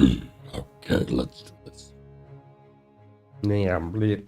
Okay, let's do this. Yeah, I'm really.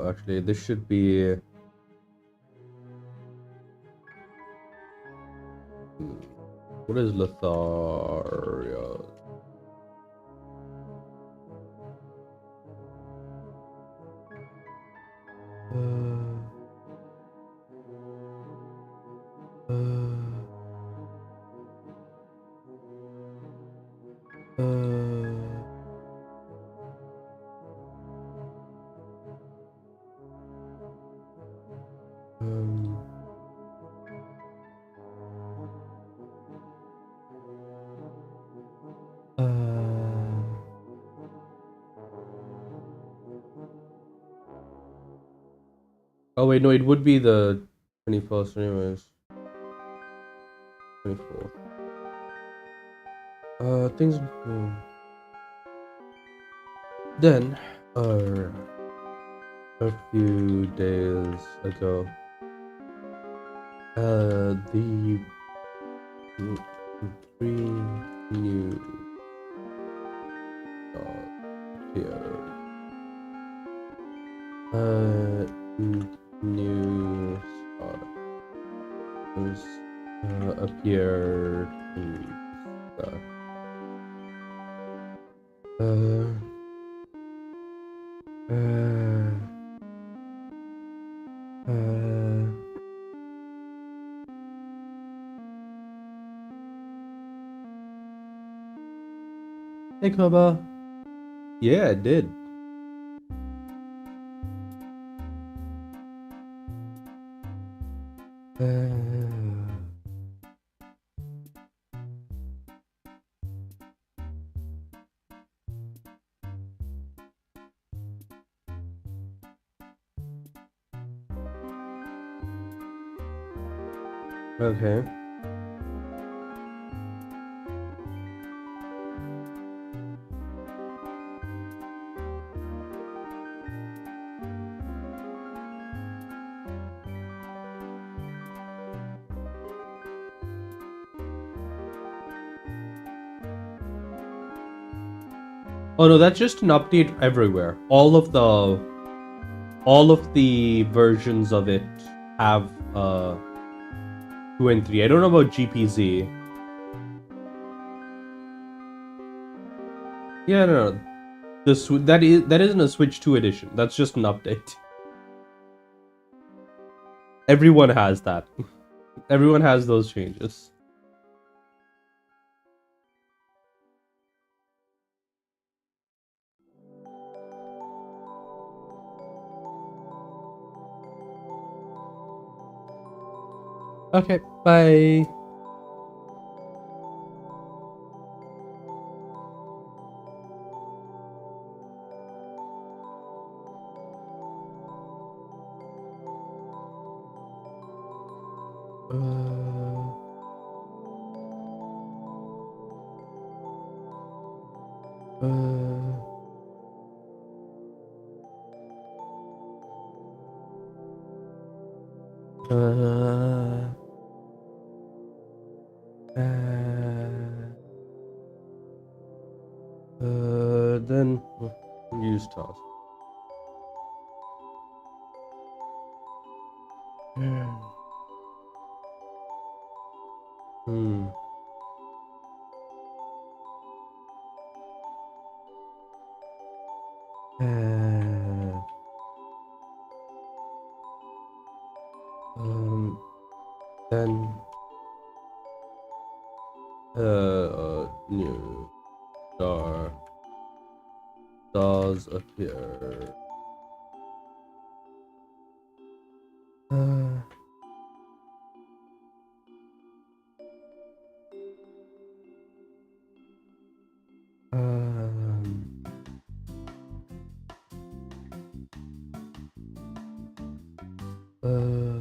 Actually, this should be. What is Lotharia? Oh wait, no, it would be the 21st anyways. 24th. Things. Then, a few days ago, the three new here. New stars appeared in the Hey, Koba. Yeah, it did. Okay. Oh no, that's just an update everywhere. All of the versions of it have 2 and 3. I don't know about GPZ. Yeah, no. That isn't a Switch 2 edition. That's just an update. Everyone has that. Everyone has those changes. Okay, bye. Uh, uh, then use task. Hmm. Then new star does appear. Um, uh,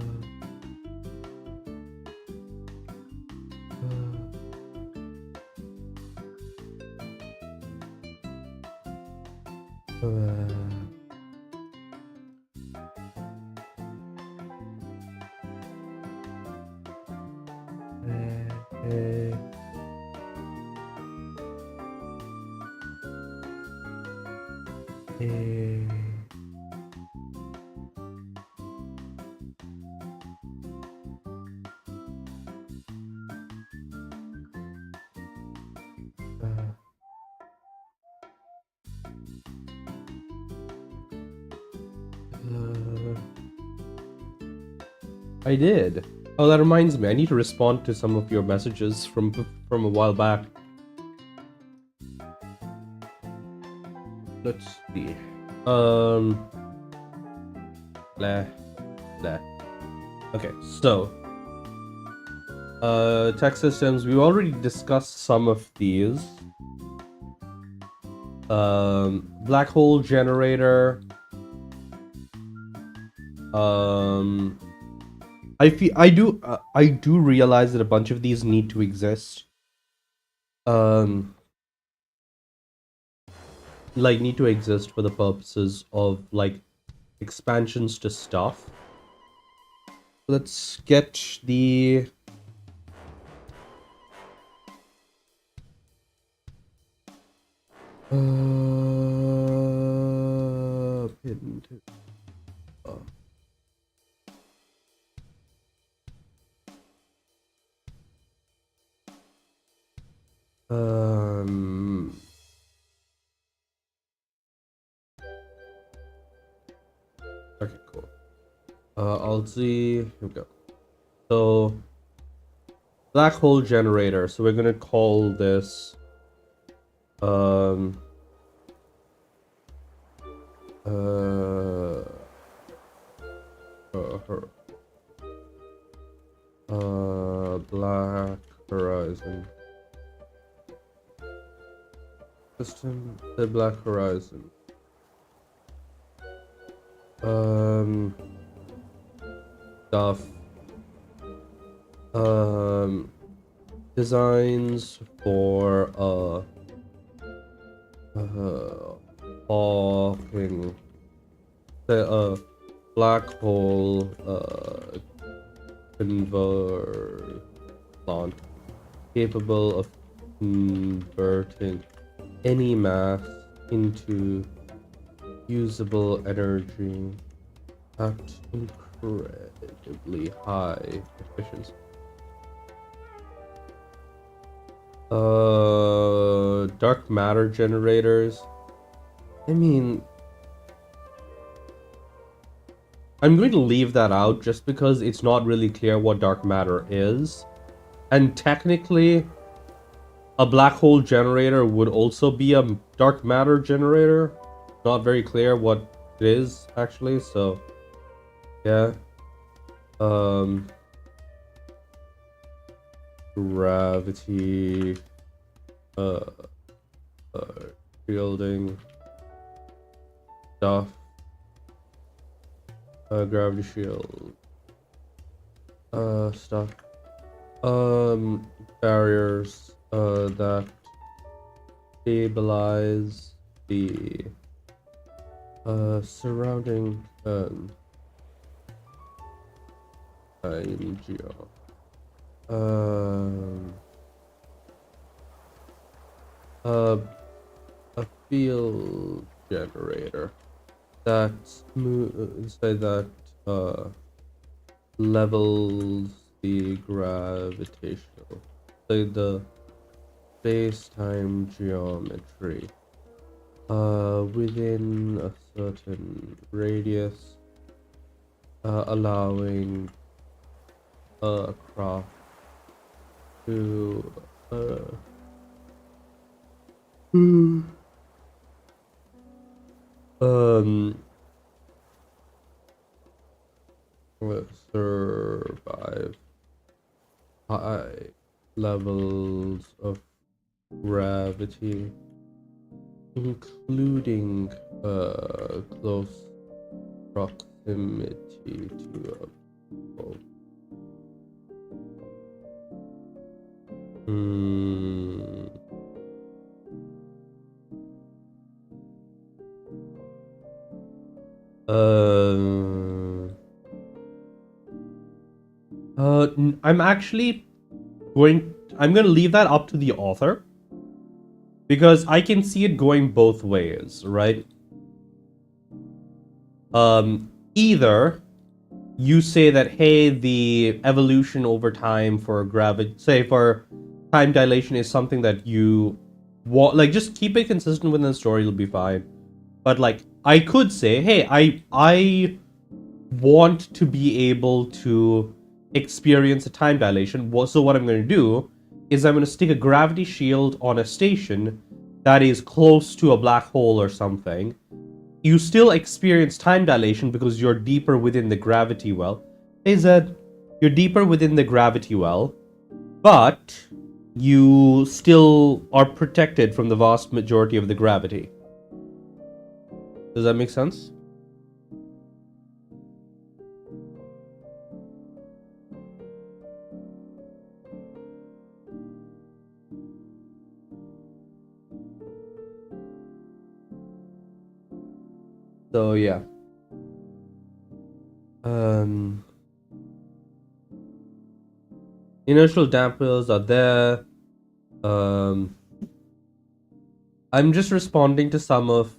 I did. Oh, that reminds me. I need to respond to some of your messages from a while back. Let's see. Blah, blah. Okay, so tech systems. We've already discussed some of these. Black hole generator. I do realize that a bunch of these need to exist. Like need to exist for the purposes of like expansions to stuff. Let's get the pin to okay, cool. I'll see. Here we go. So black hole generator. So we're gonna call this Black Horizon system. The Black Horizon. Stuff. Designs for fucking the black hole converter capable of converting any mass into usable energy at incredibly high efficiency. Dark matter generators. I mean, I'm going to leave that out just because it's not really clear what dark matter is. And technically, a black hole generator would also be a dark matter generator. Not very clear what it is, actually, so yeah. Gravity shielding stuff. Gravity shield stuff. Barriers that stabilize the surrounding time geo. A field generator that say that levels the gravitational, say the space-time geometry within a certain radius, allowing a craft to survive high levels of gravity, including close proximity to a pole. I'm actually I'm gonna leave that up to the author, because I can see it going both ways, right? Either you say that, hey, the evolution over time for for time dilation is something that you want, like, just keep it consistent within the story, it'll be fine. But like, I could say, hey, I want to be able to experience a time dilation. So what I'm going to do is I'm going to stick a gravity shield on a station that is close to a black hole or something. You still experience time dilation because you're deeper within the gravity well. Hey Zed, you're deeper within the gravity well, but you still are protected from the vast majority of the gravity. Does that make sense? So yeah. Inertial dampers are there. I'm just responding to some of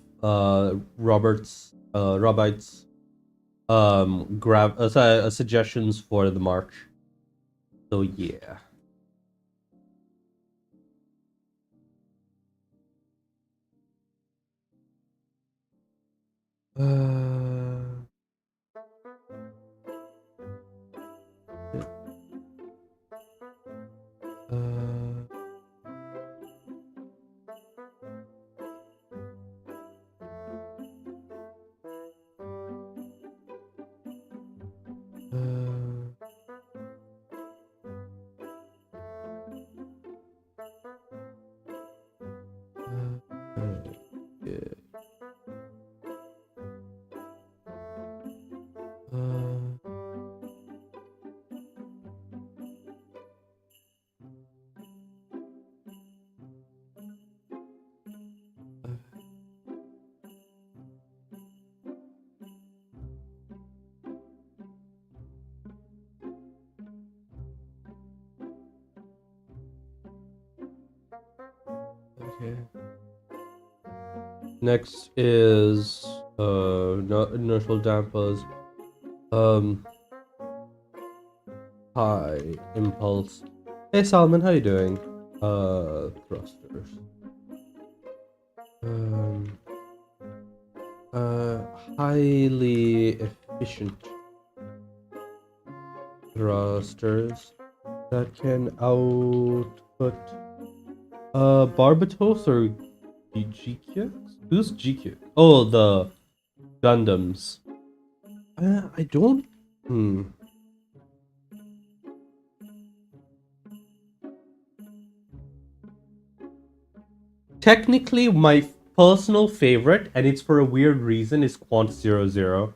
Robert's suggestions for the march. So yeah. Okay. Next is inertial dampers. High impulse. Hey Salman, how you doing? Thrusters. Highly efficient thrusters that can output Barbatos or GQ? Who's GQ? Oh, the Gundams. I don't. Technically, my personal favorite, and it's for a weird reason, is Quant 00.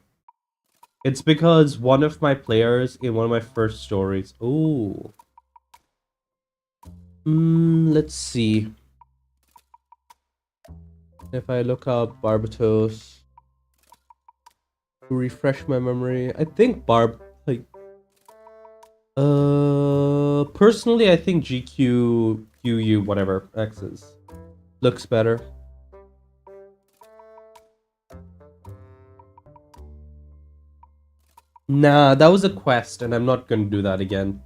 It's because one of my players in one of my first stories. Ooh. Let's see. If I look up Barbatos to refresh my memory, I think personally I think GQ QU whatever X's looks better. Nah, that was a quest and I'm not gonna do that again.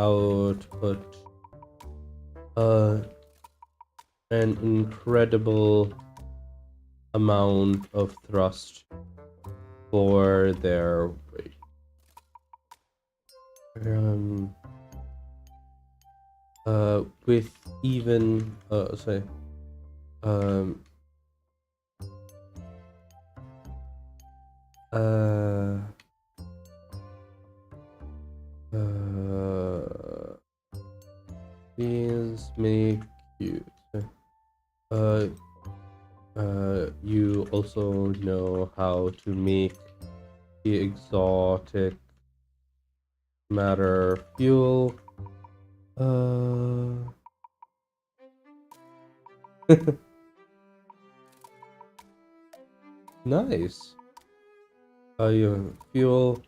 Output an incredible amount of thrust for their weight. With even these make you you also know how to make the exotic matter fuel. Nice. Your fuel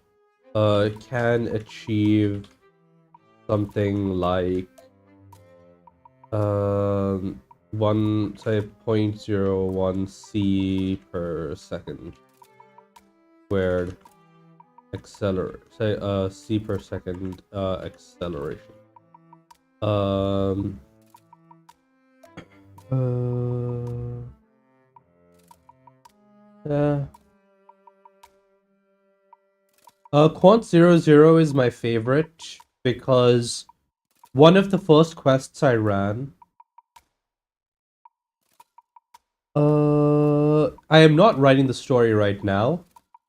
can achieve something like 0.01 C per second squared C per second acceleration. Quant 00 is my favorite because one of the first quests I ran. I am not writing the story right now.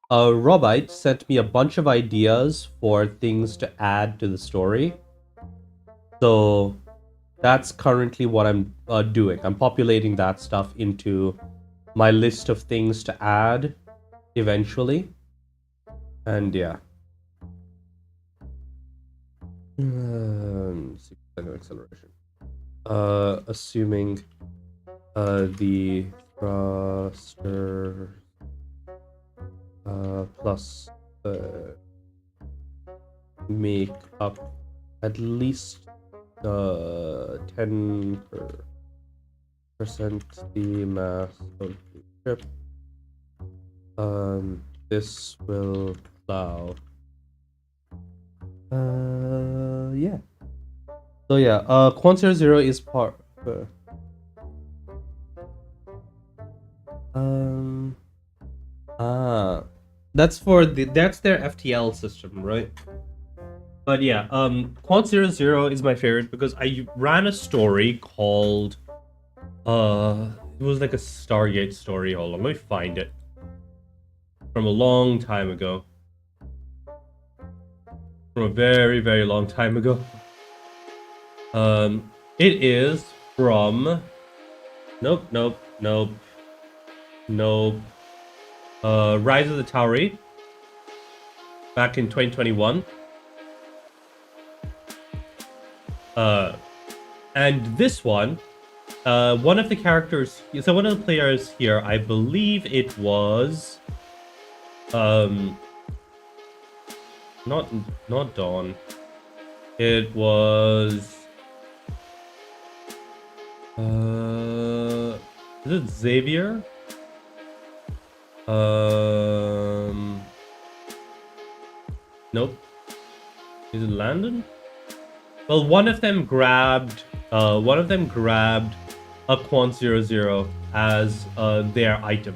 Robite sent me a bunch of ideas for things to add to the story. So that's currently what I'm doing. I'm populating that stuff into my list of things to add eventually. And yeah. 6% acceleration. Assuming the thruster plus make up at least 10% the mass of the ship. This will allow. Yeah. So yeah, Quant 00 is part. That's their FTL system, right? But yeah, Quant 00 is my favorite because I ran a story called it was like a Stargate story. Hold on, let me find it. From a long time ago. From a very, very long time ago. It is from Nope. Rise of the Tauri. Back in 2021. And this one, one of the characters, so one of the players here, I believe it was, not Dawn. It was, is it Xavier? Nope. Is it Landon? Well, one of them grabbed a Quant 00 as their item.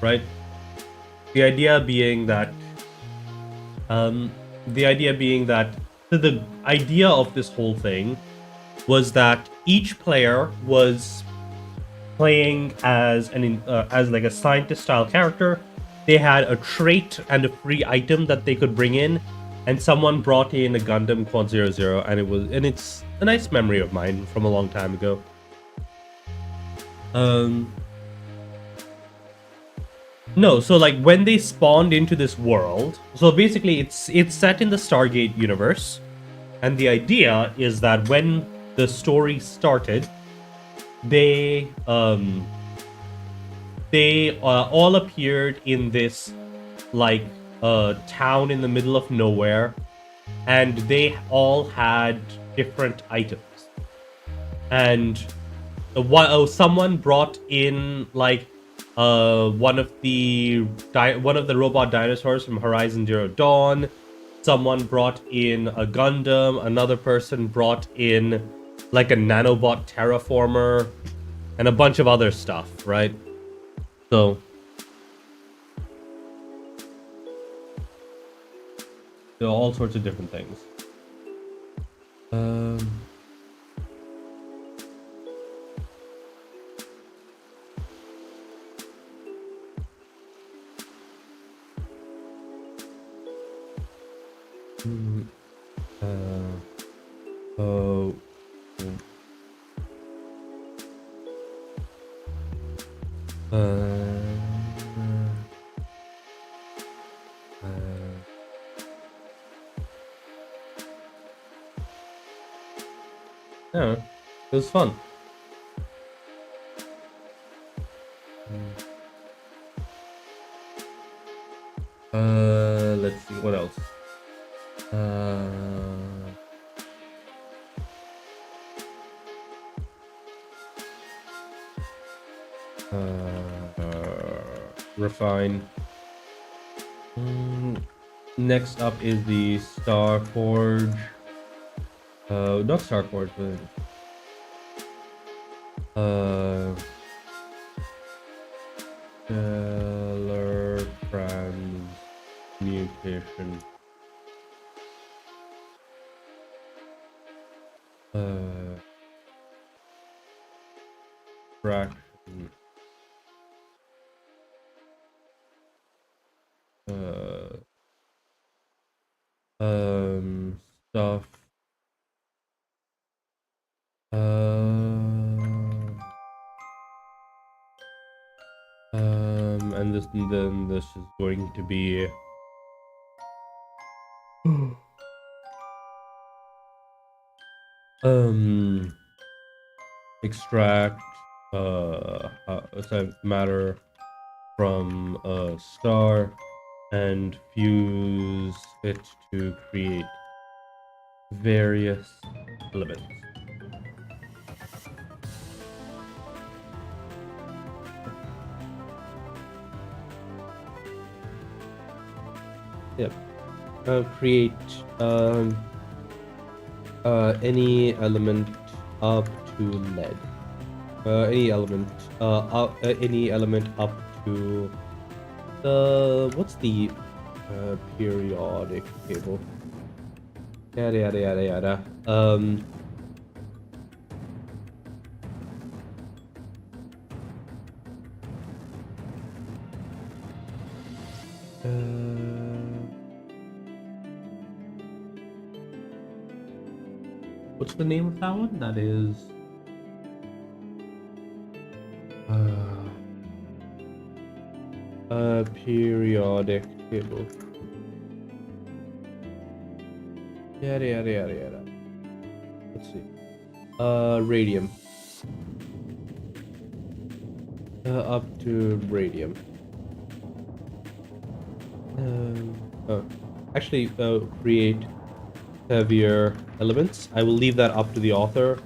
Right? The idea being that so the idea of this whole thing was that each player was playing as like a scientist style character. They had a trait and a free item that they could bring in, and someone brought in a Gundam Quant 00, and it's a nice memory of mine from a long time ago. No, so like when they spawned into this world, so basically it's set in the Stargate universe, and the idea is that when the story started, they all appeared in this like town in the middle of nowhere, and they all had different items. And someone brought in like one of the robot dinosaurs from Horizon Zero Dawn. Someone brought in a Gundam. Another person brought in like a nanobot terraformer, and a bunch of other stuff, right? So there are all sorts of different things. Oh. Yeah, it was fun. Let's see what else. Refine. Next up is the Starforge. Not Starforge, but Stellar Transmutation. Fraction. Stuff. And then this is going to be extract matter from a star and fuse it to create various elements. Yep. Create any element up to lead. Any element up to the what's the periodic table? Yada yada yada yada. What's the name of that one? That is periodic table. Yada yada yada yada. Let's see. Radium. Up to radium. Actually, create heavier elements. I will leave that up to the author.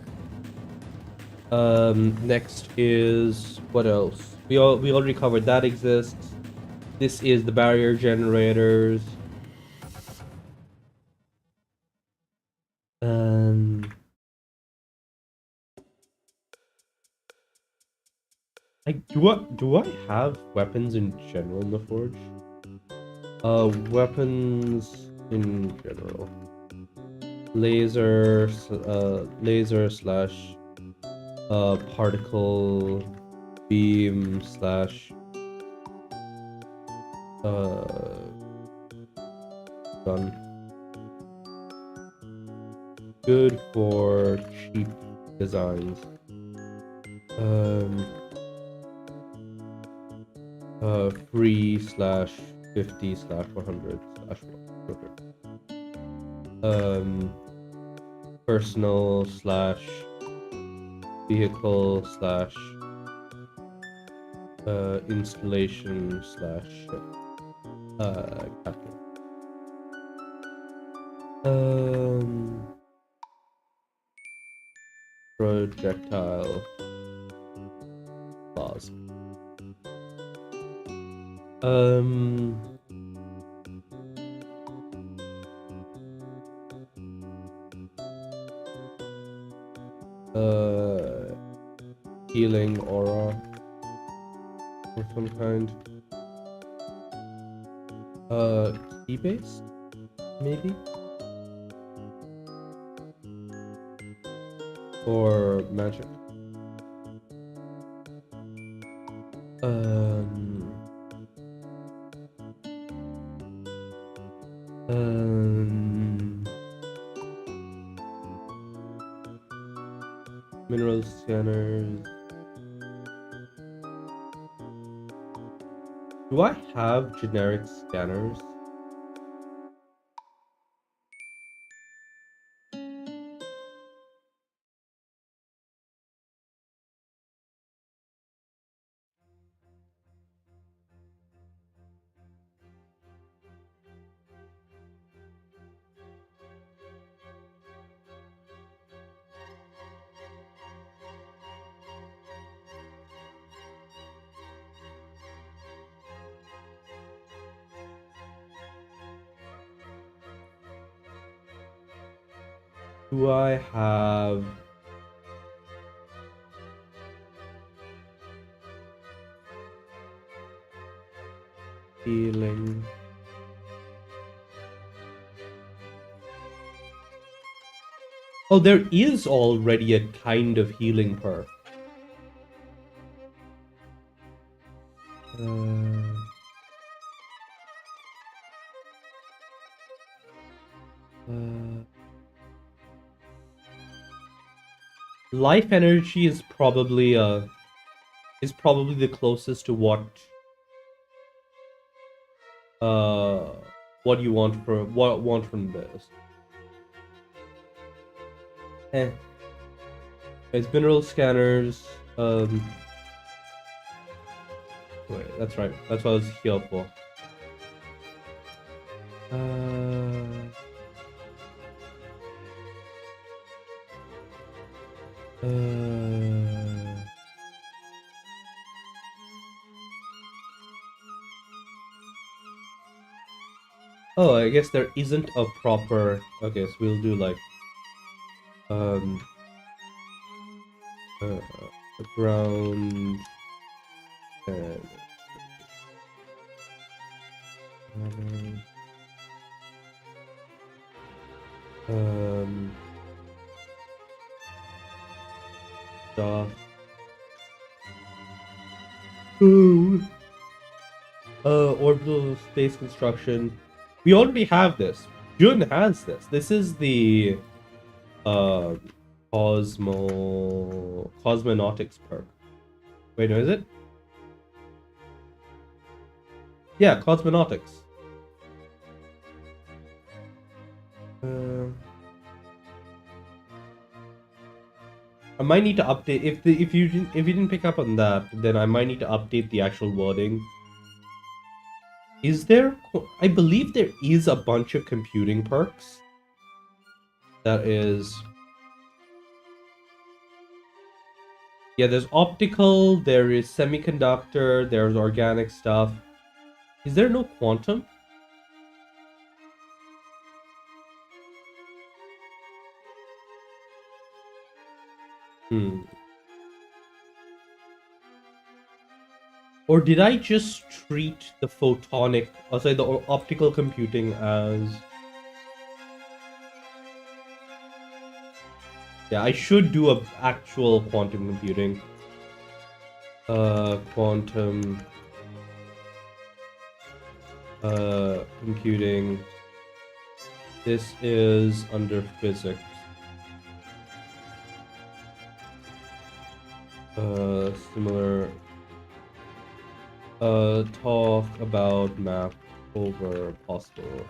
Next is what else? We already covered that exists. This is the barrier generators. Do I have weapons in general in the forge? Weapons in general. Laser slash particle beam slash gun. Good for cheap designs. Free slash 50 slash 100 slash 100. personal slash vehicle slash installation slash capital. Projectile clause. Healing aura of some kind. Key based, maybe? Or magic? Mineral scanners. Do I have generic scanners? Do I have healing? Oh, there is already a kind of healing perk. Life energy is probably the closest to what you want from this. It's mineral scanners. Wait, that's right. That's what I was here for. Oh, I guess there isn't a proper. Okay, so we'll do like the ground and stuff. Orbital space construction. We already have this. Jun has this. This is the cosmonautics perk. Wait, no, is it? Yeah, cosmonautics. I might need to update if you didn't pick up on that, then I might need to update the actual wording. Is there? I believe there is a bunch of computing perks. That is. Yeah, there's optical, there is semiconductor, there's organic stuff. Is there no quantum? Or did I just treat the photonic, the optical computing as... Yeah, I should do a actual quantum computing. Quantum... computing. This is under physics. Similar... talk about map over possible.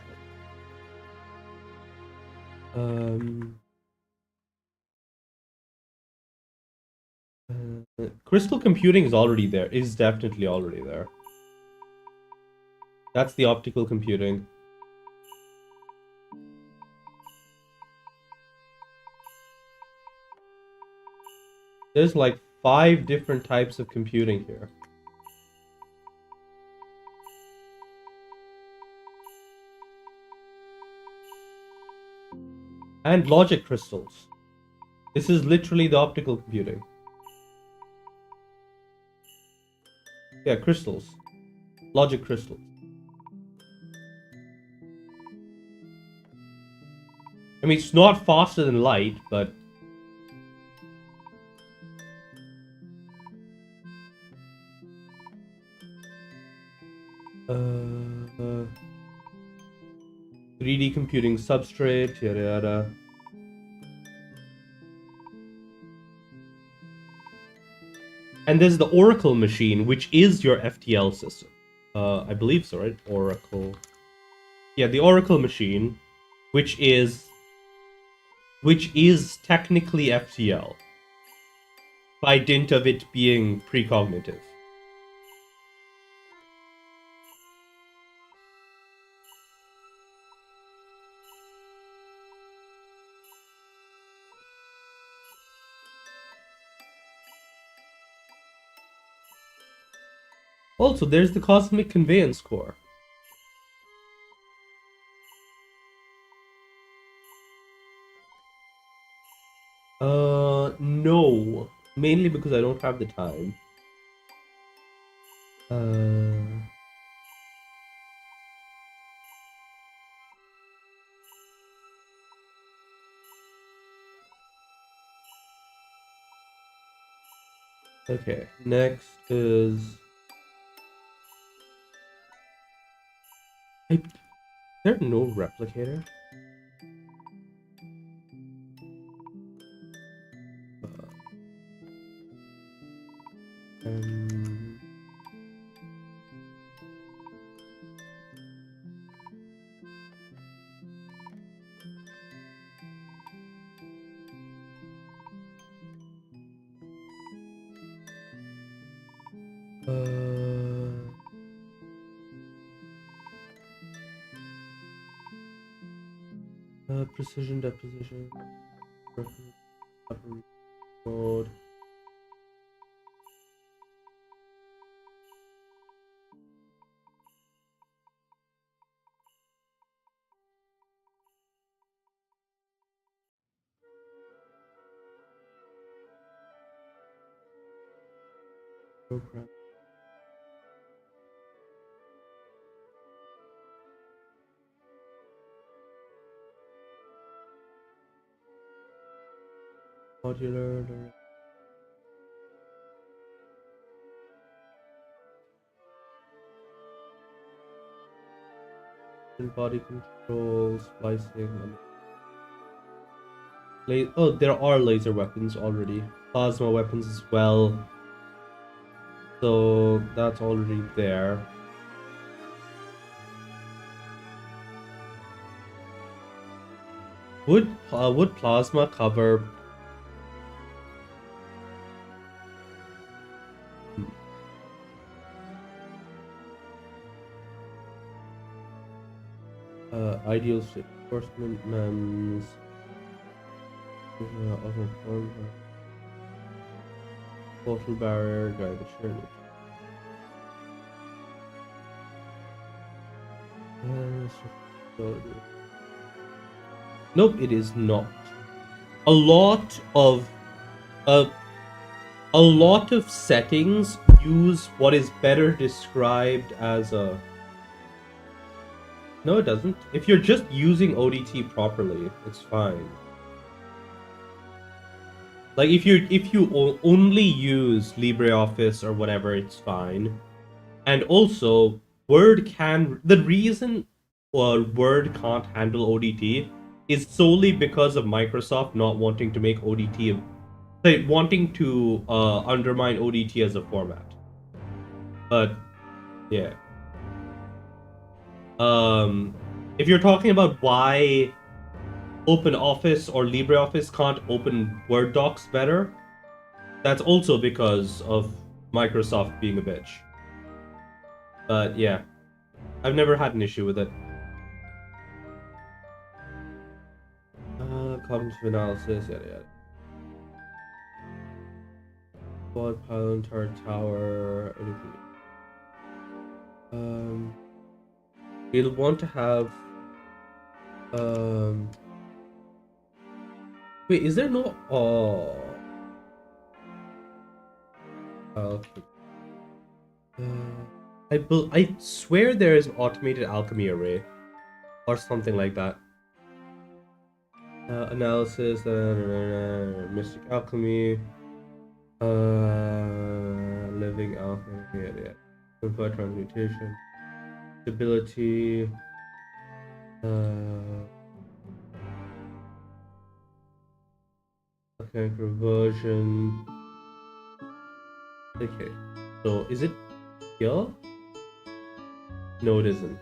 Crystal computing is already there. Is definitely already there. That's the optical computing. There's like 5 different types of computing here. And logic crystals. This is literally the optical computing. Yeah, crystals. Logic crystals. I mean, it's not faster than light, but... Uh, 3D computing substrate, yada yada. And there's the Oracle machine, which is your FTL system. I believe so, right? Oracle. Yeah, the Oracle machine, which is technically FTL by dint of it being precognitive. Also, there's the Cosmic Conveyance Core. No. Mainly because I don't have the time. Okay, next is... Is there no replicator? Um... precision deposition. Mode. Program. Modular. Body control, splicing. Oh, there are laser weapons already. Plasma weapons as well. So that's already there. Would plasma cover... ideal state enforcement MEMS... Portal barrier, driver sharing. Nope, it is not. A lot of settings use what is better described as a... No, it doesn't. If you're just using ODT properly, it's fine. Like if you only use LibreOffice or whatever, it's fine. And also, the reason Word can't handle ODT is solely because of Microsoft not wanting to make ODT, wanting to undermine ODT as a format. But yeah. If you're talking about why OpenOffice or LibreOffice can't open Word docs better, That's also because of Microsoft being a bitch. But yeah, I've never had an issue with it. Cognitive analysis, yada yada. Quad pylon, turret tower, anything. You'll want to have. Wait, is there no? Oh. Okay. I swear there is an automated alchemy array, or something like that. Analysis, mystic alchemy, living alchemy, yeah. Convert transmutation, stability, okay, conversion. Okay, so is it here? No, it isn't.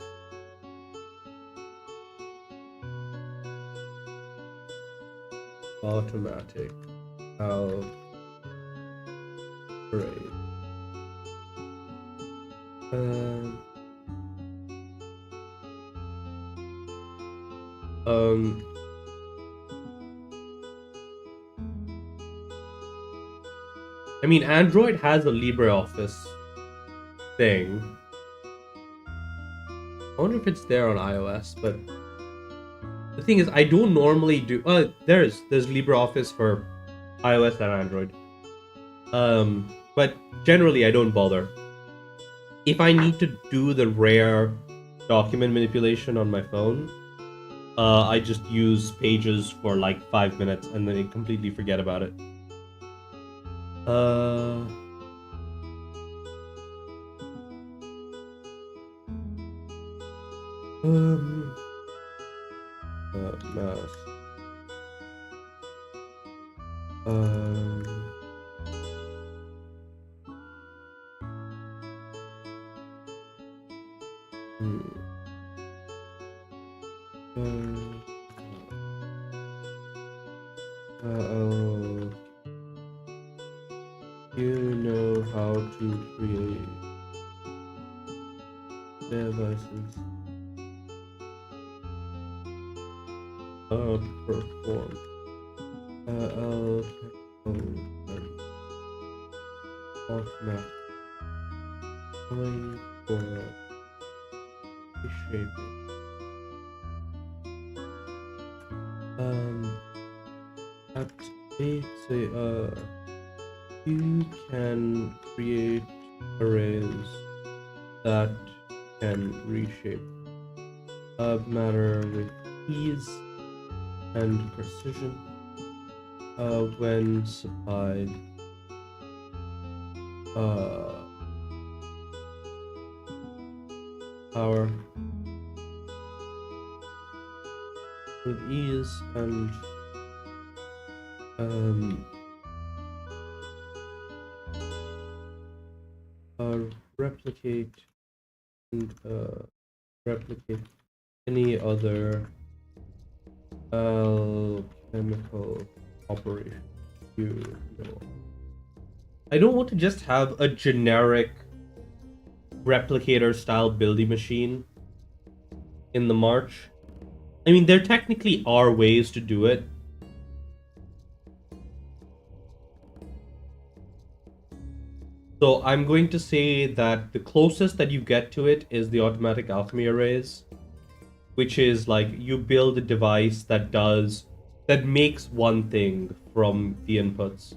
Automatic. Great. I mean, Android has a LibreOffice thing. I wonder if it's there on iOS, but the thing is, I don't normally do. There's LibreOffice for iOS and Android. But generally, I don't bother. If I need to do the rare document manipulation on my phone, I just use Pages for like 5 minutes and then I completely forget about it. Mouse. You know how to create devices. Perform. Automatic. Going for reshaping. At say you can create arrays that can reshape matter with ease and precision when supplied power with ease and replicate and replicate any other alchemical operation you know. I don't want to just have a generic replicator style building machine in the March. I mean, there technically are ways to do it. So I'm going to say that the closest that you get to it is the automatic alchemy arrays, which is like you build a device that makes one thing from the inputs.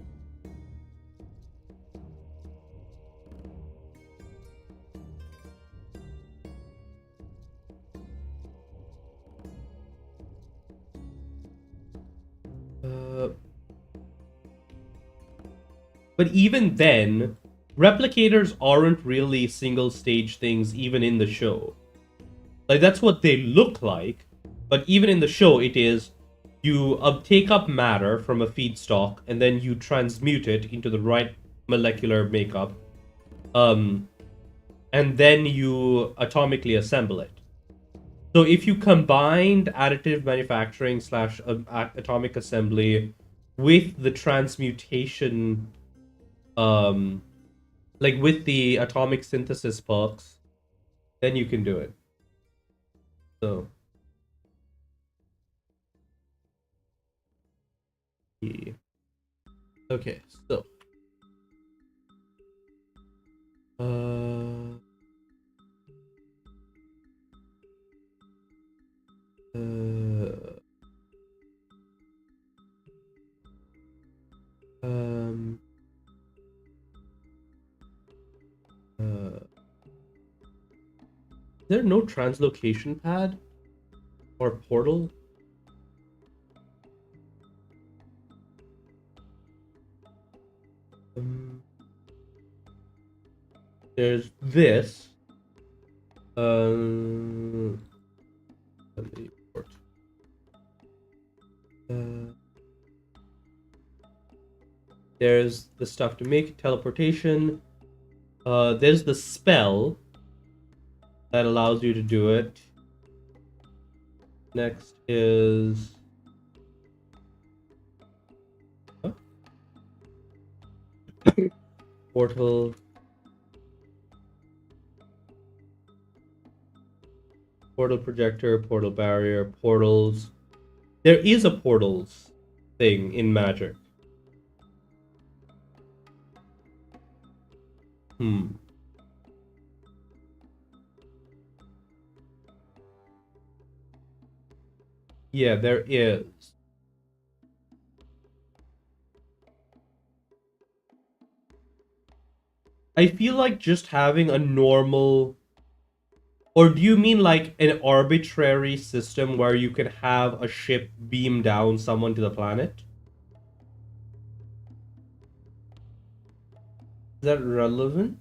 But even then, replicators aren't really single stage things even in the show. Like, that's what they look like, but even in the show it is you take up matter from a feedstock and then you transmute it into the right molecular makeup, and then you atomically assemble it. So if you combined additive manufacturing / atomic assembly with the transmutation um like with the atomic synthesis perks, then you can do it. So yeah. Okay, so uh uh um is there no translocation pad or portal? Um, there's this. Let me port. Uh, there's the stuff to make teleportation. There's the spell that allows you to do it. Next is huh? Portal. Portal projector, portal barrier, portals. There is a portals thing in Magic. Hmm. Yeah, there is. I feel like just having a normal. Or do you mean like an arbitrary system where you can have a ship beam down someone to the planet? Is that relevant?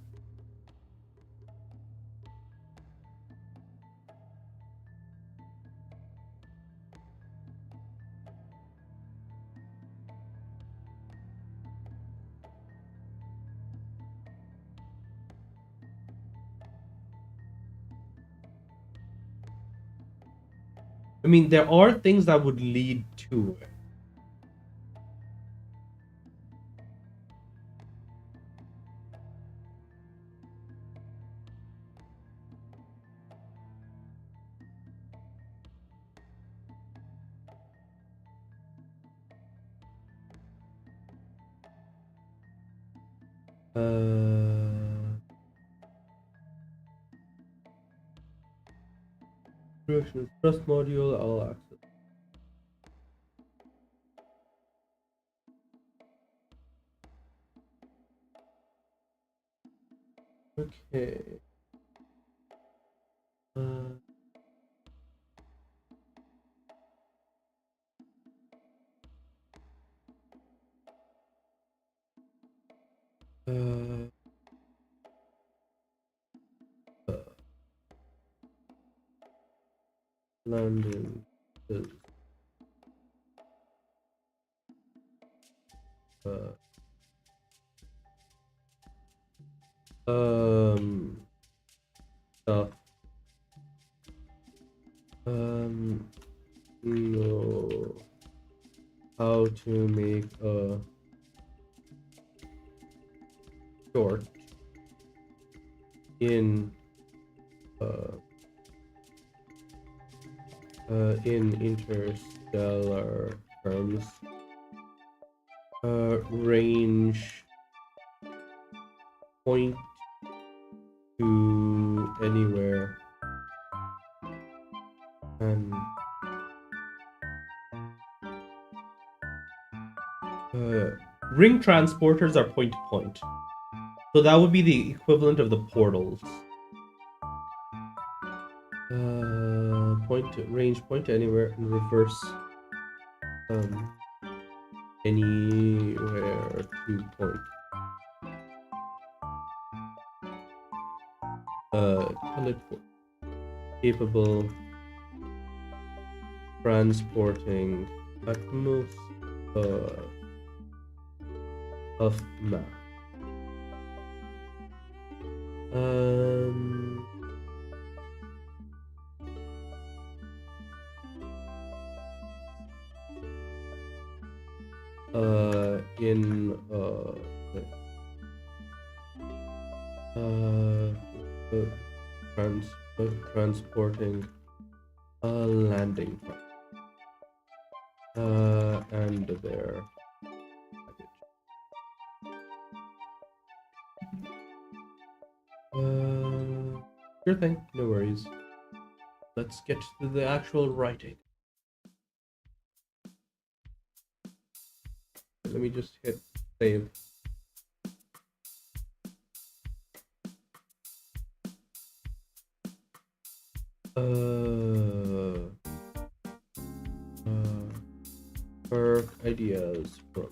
I mean, there are things that would lead to it. Directions, trust module, all access. Okay. Uh, uh, London is uh, um stuff. No. How to make a short in uh in interstellar terms. Range point to anywhere and ring transporters are point to point. So that would be the equivalent of the portals. Point to range, point to anywhere, and reverse anywhere to point. Teleport capable transporting at most of map. In wait. Uh, uh, transporting a landing and their package. Sure thing, no worries. Let's get to the actual writing. Let me just hit save. Work ideas from.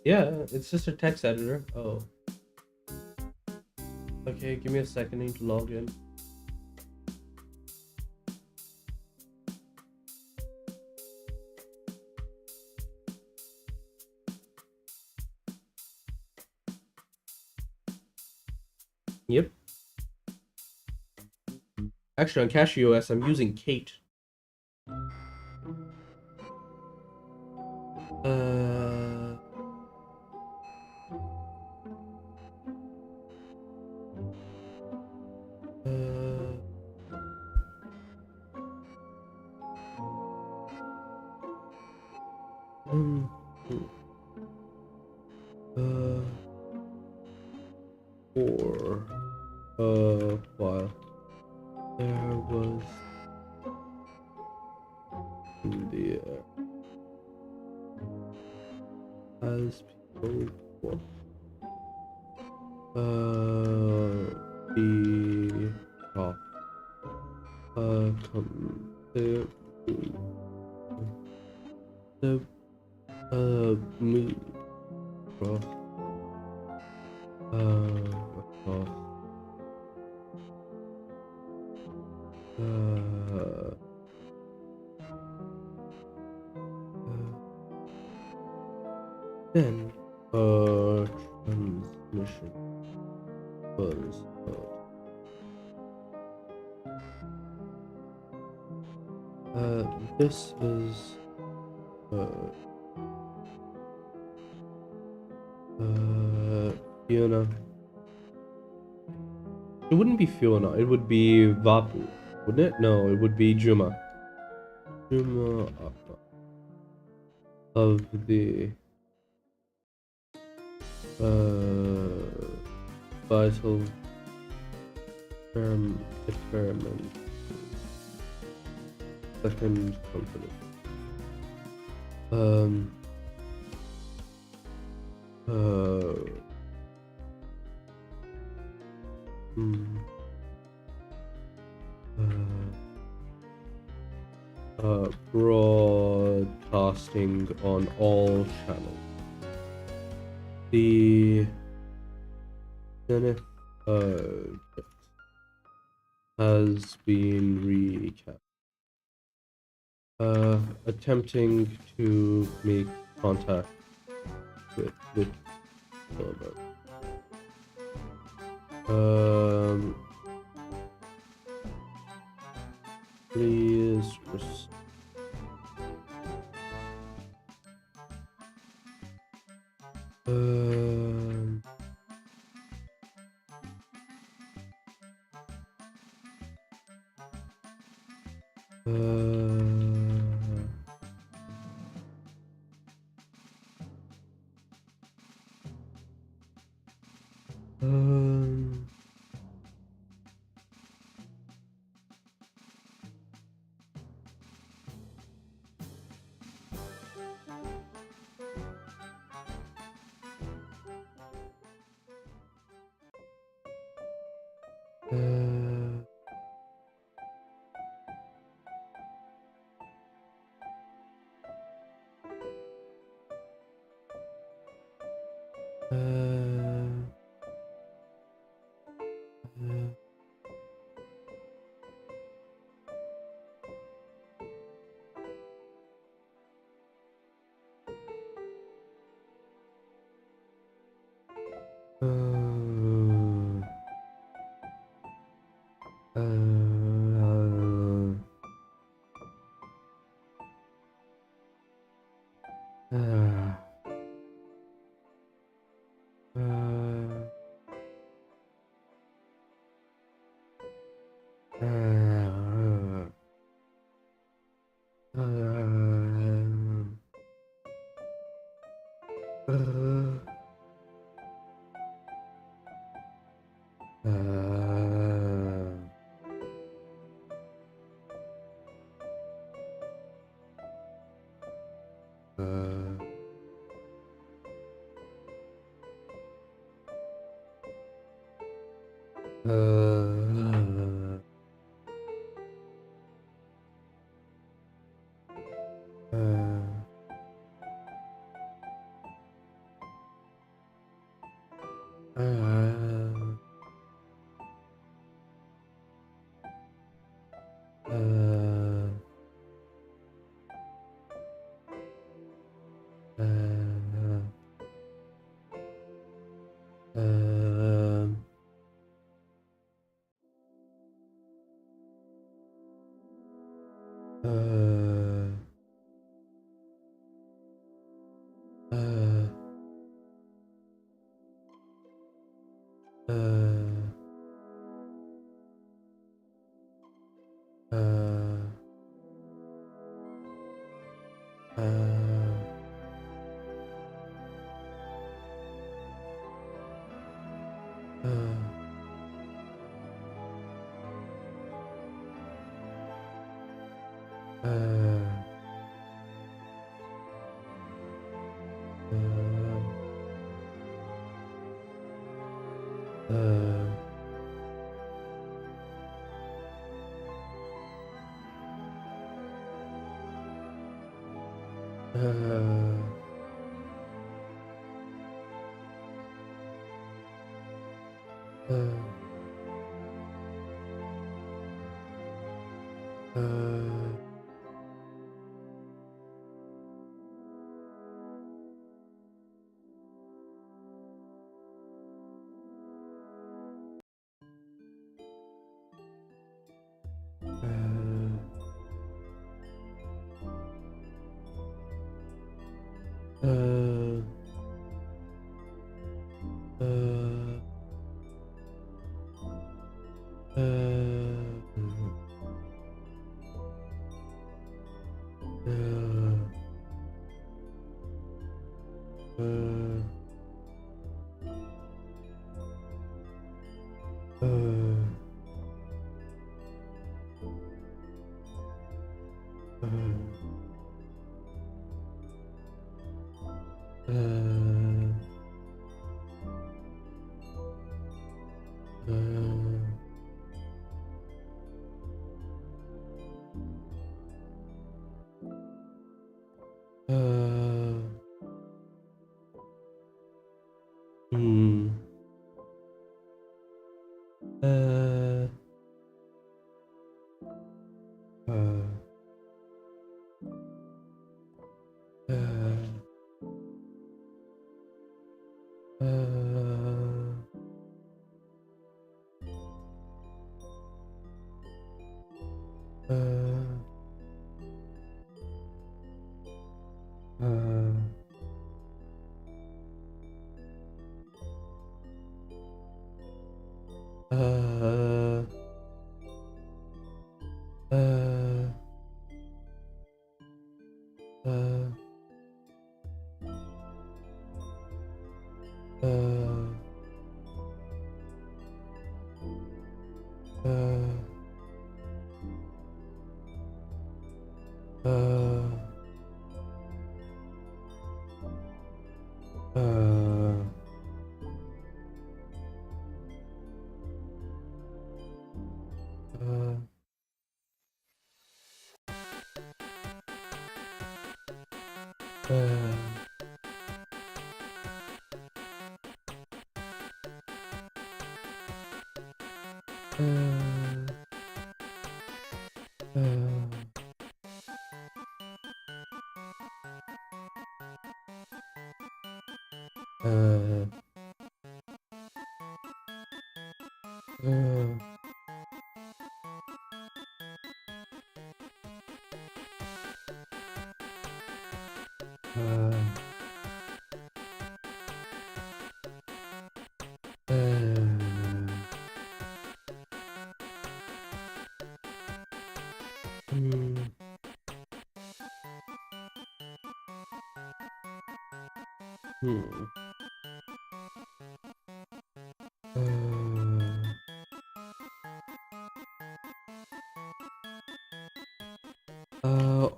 Yeah, it's just a text editor. Oh. Okay, give me a second. I need to log in. Yep. Actually, on CashOS, I'm using Kate. For while there was in the as people walk the off come the move across across then transmission was this is Fiona. It wouldn't be Fiona, it would be Vapu, wouldn't it? No, it would be Juma. Juma of the vital experiment second company. Broadcasting on all channels. The Zenith has been recapped. Attempting to make contact with Silver. Please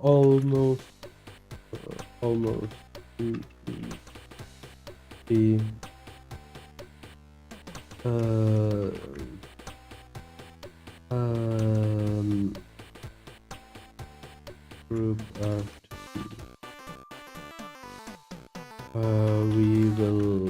Almost. Almost. The group of we will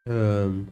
um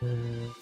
Um,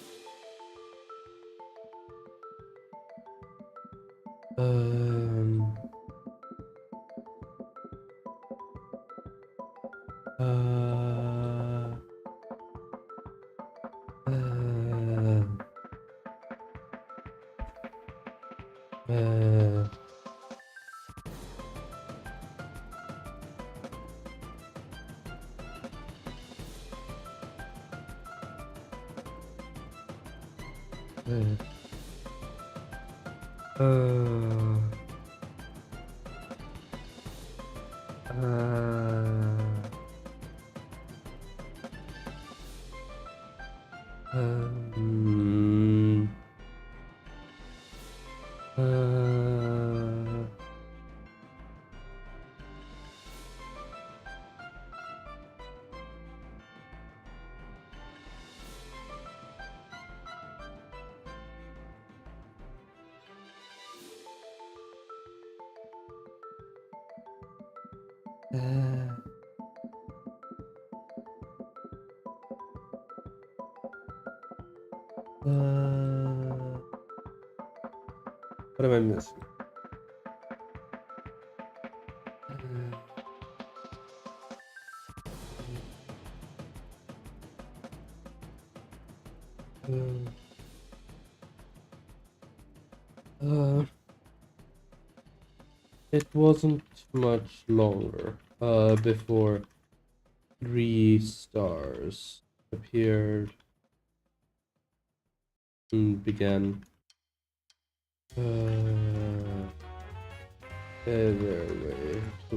uh, um, what am I missing? It wasn't much longer before 3 stars appeared and began. Their way to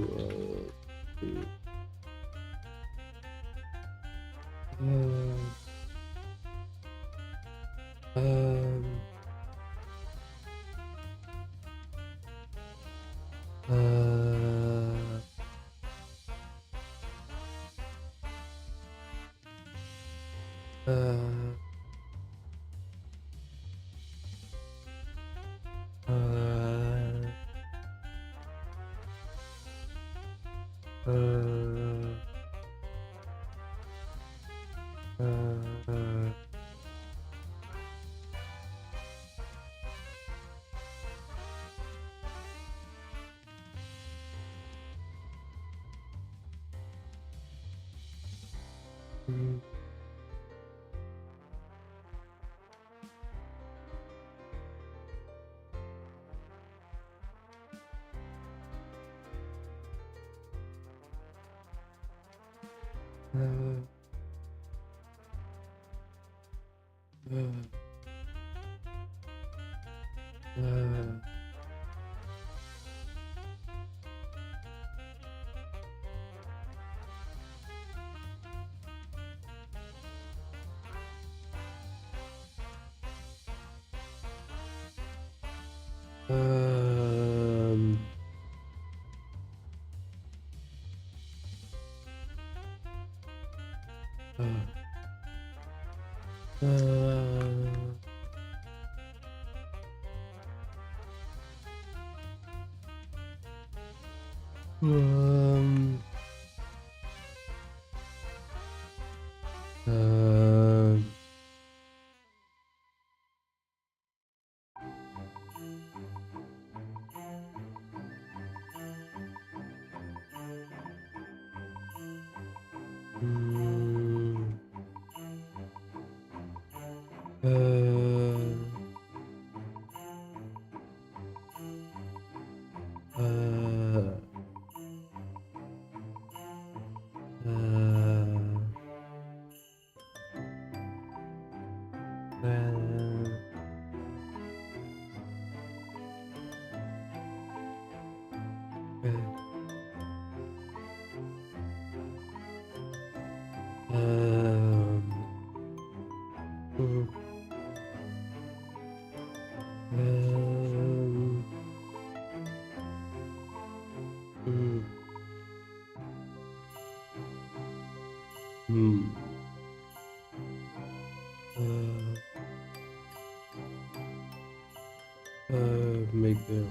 make the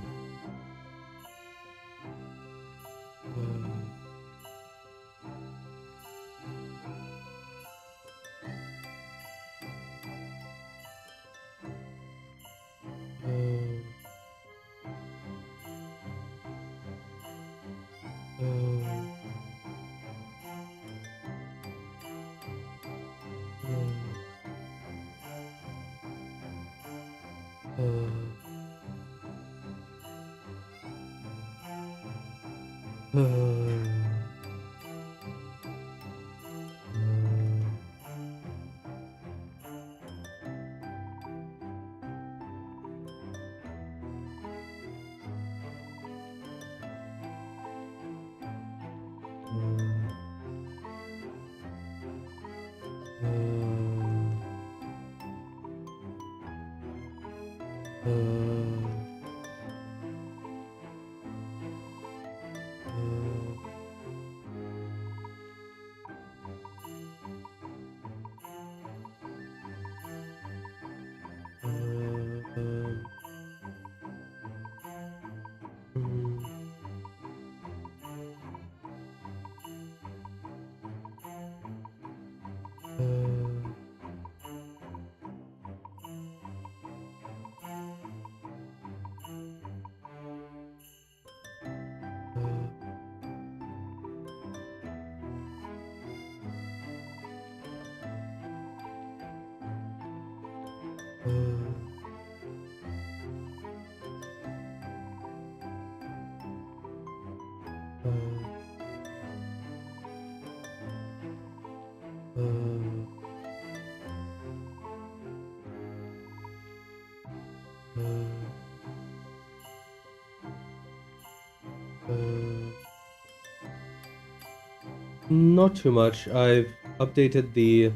Not too much. I've updated the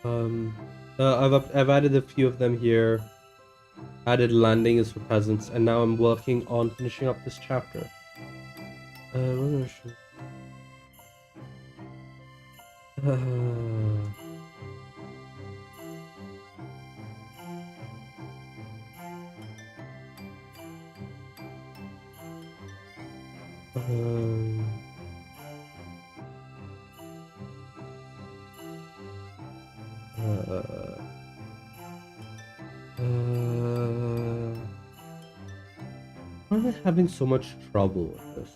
I've added a few of them here. Added landing as for presents, and now I'm working on finishing up this chapter. What should... Why am I having so much trouble with this?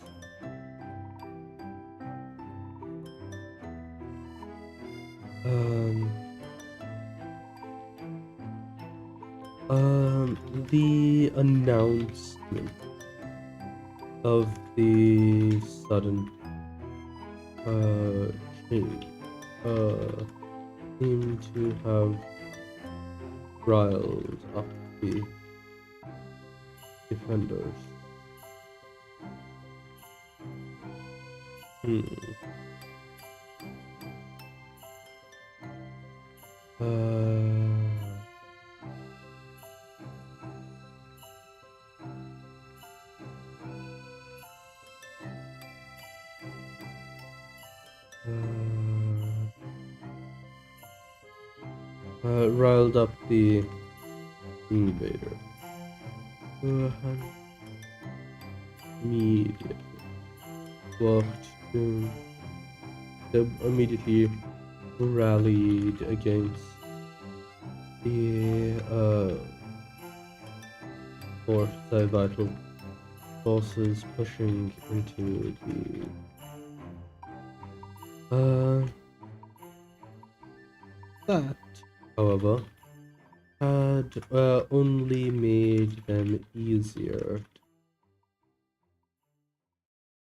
The announcement of the sudden change seem to have riled up the defenders. Riled up the invader. Immediately walked to immediately rallied against the vital forces pushing into the that, however, had only made them easier.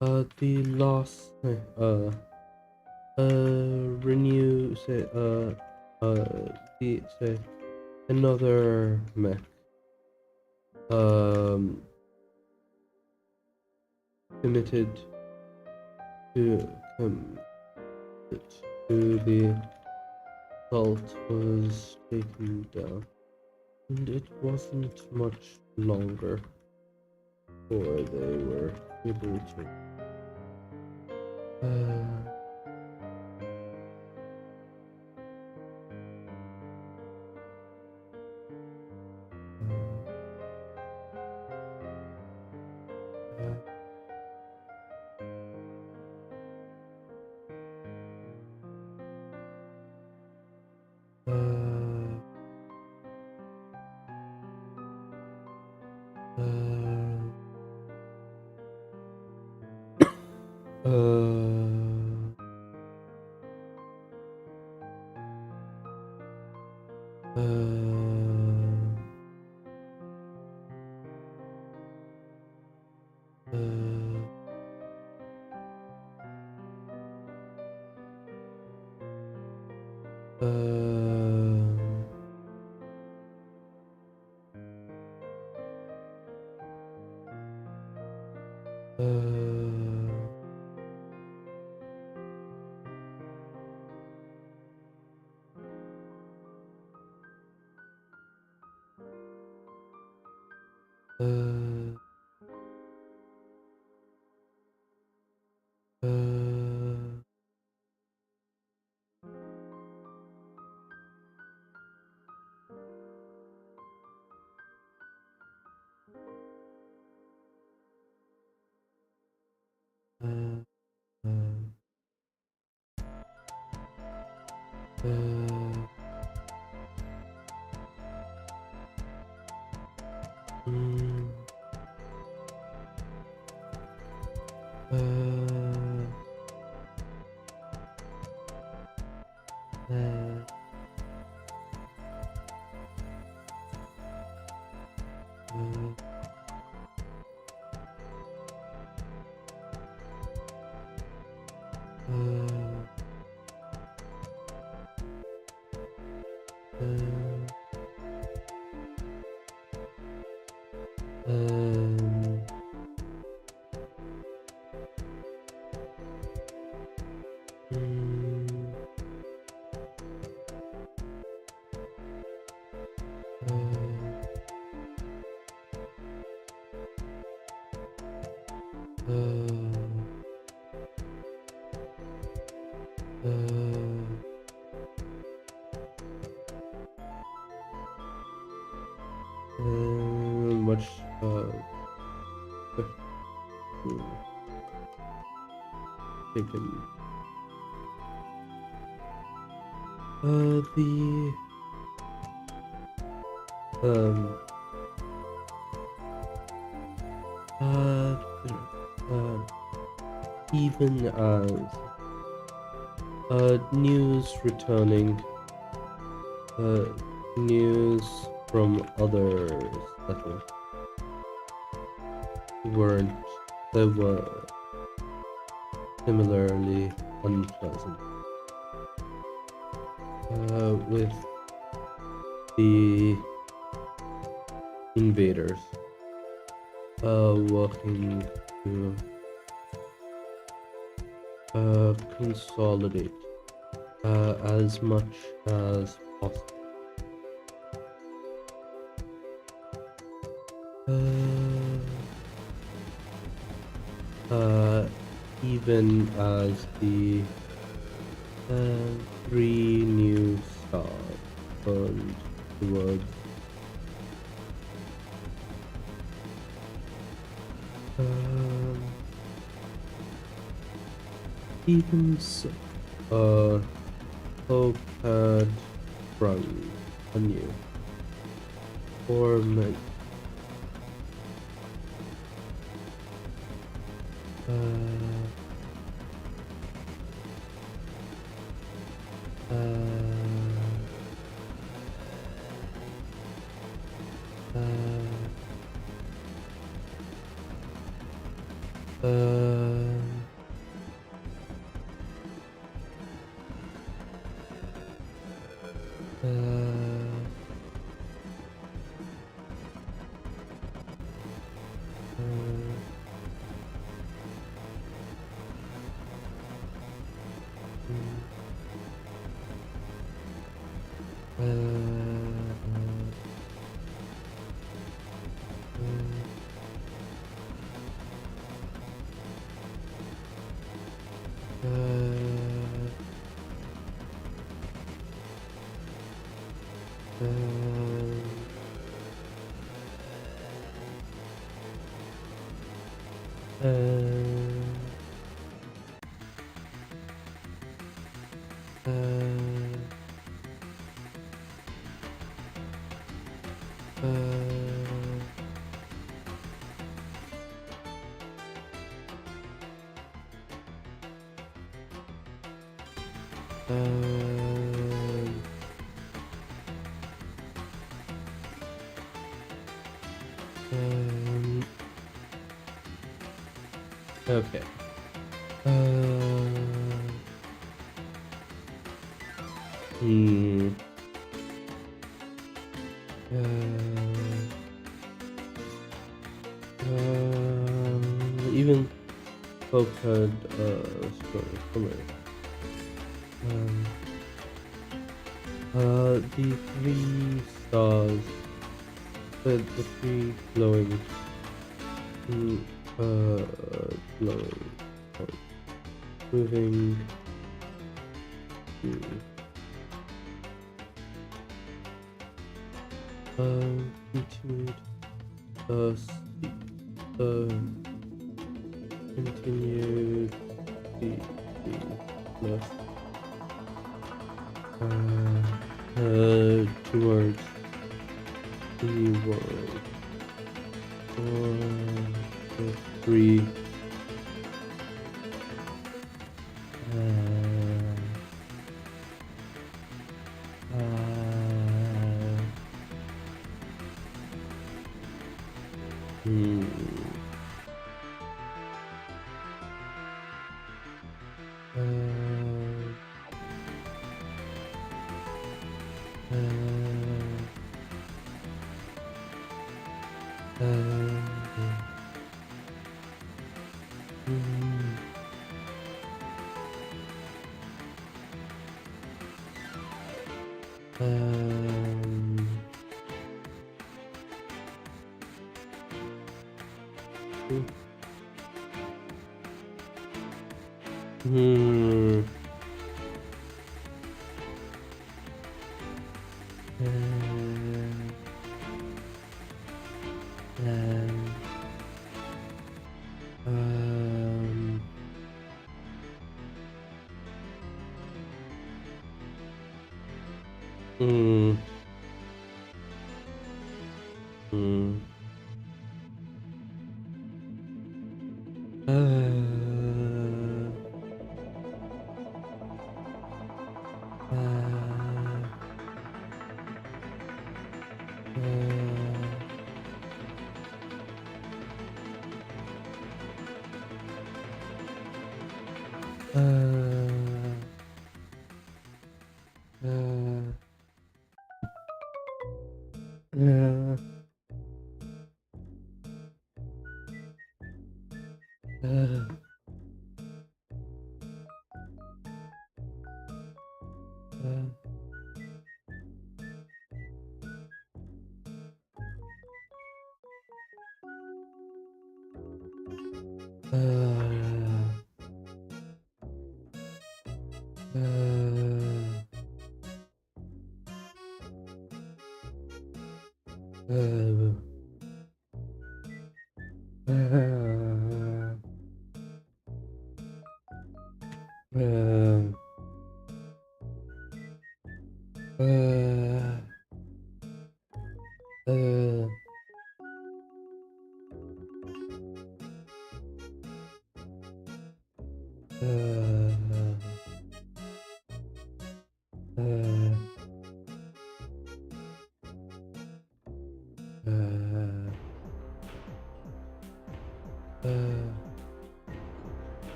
The loss renew another mech committed to the assault was taken down, and it wasn't much longer before they were able to Much taken. The even as news returning, news from others that weren't, they were similarly unpleasant. With the invaders working to consolidate as much as possible. Even as the 3 new stars burned towards even so, hope had sprung anew for many. Okay. Hmm. Even Pope had story. Um, the 3 stars, the 3 glowing, mm, glowing, moving. Continued. Continued. Yes. 2 words. 3 words. 3.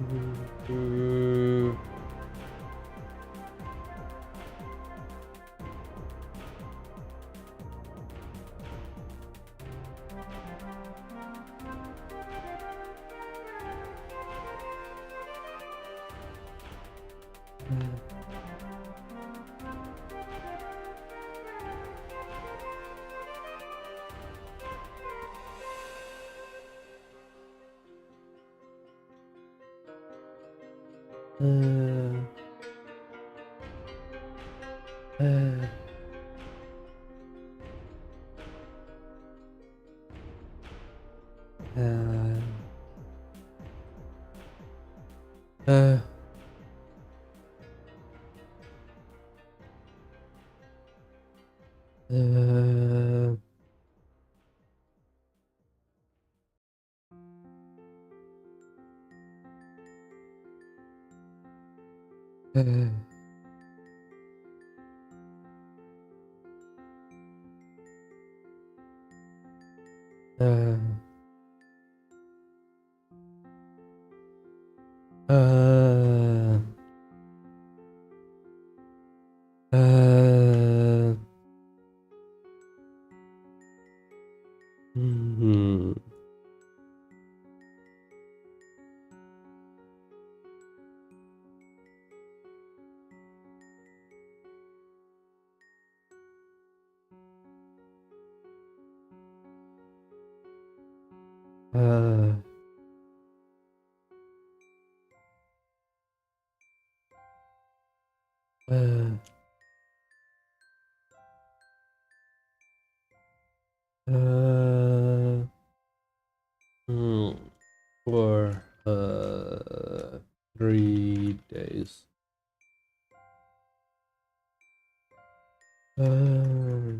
Mm, uh, uh, uh, uh, uh, uh, uh, uh, mhm, uh, uh, uh, hmm, for 3 days. Uh,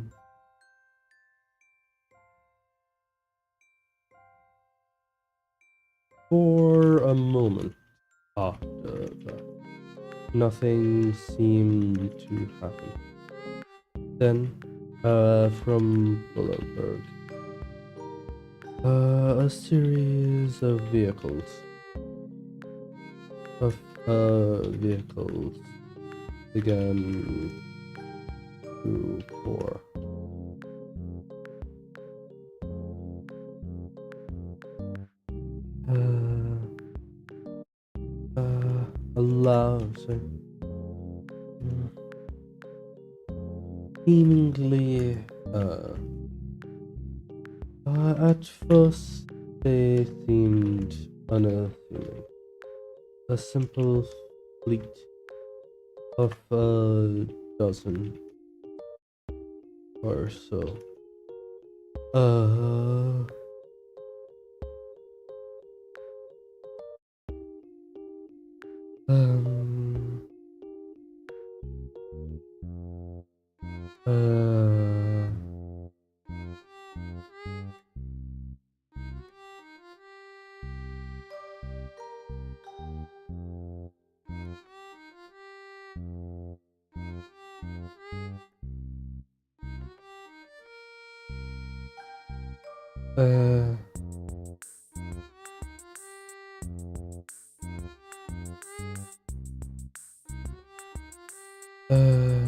for a moment after that, nothing seemed to happen. Then, from Bullenberg, a series of of vehicles began to pour. A loud, seemingly, at first they seemed unearthly. A simple fleet of a dozen or so. Uh, um, uh, uh, uh,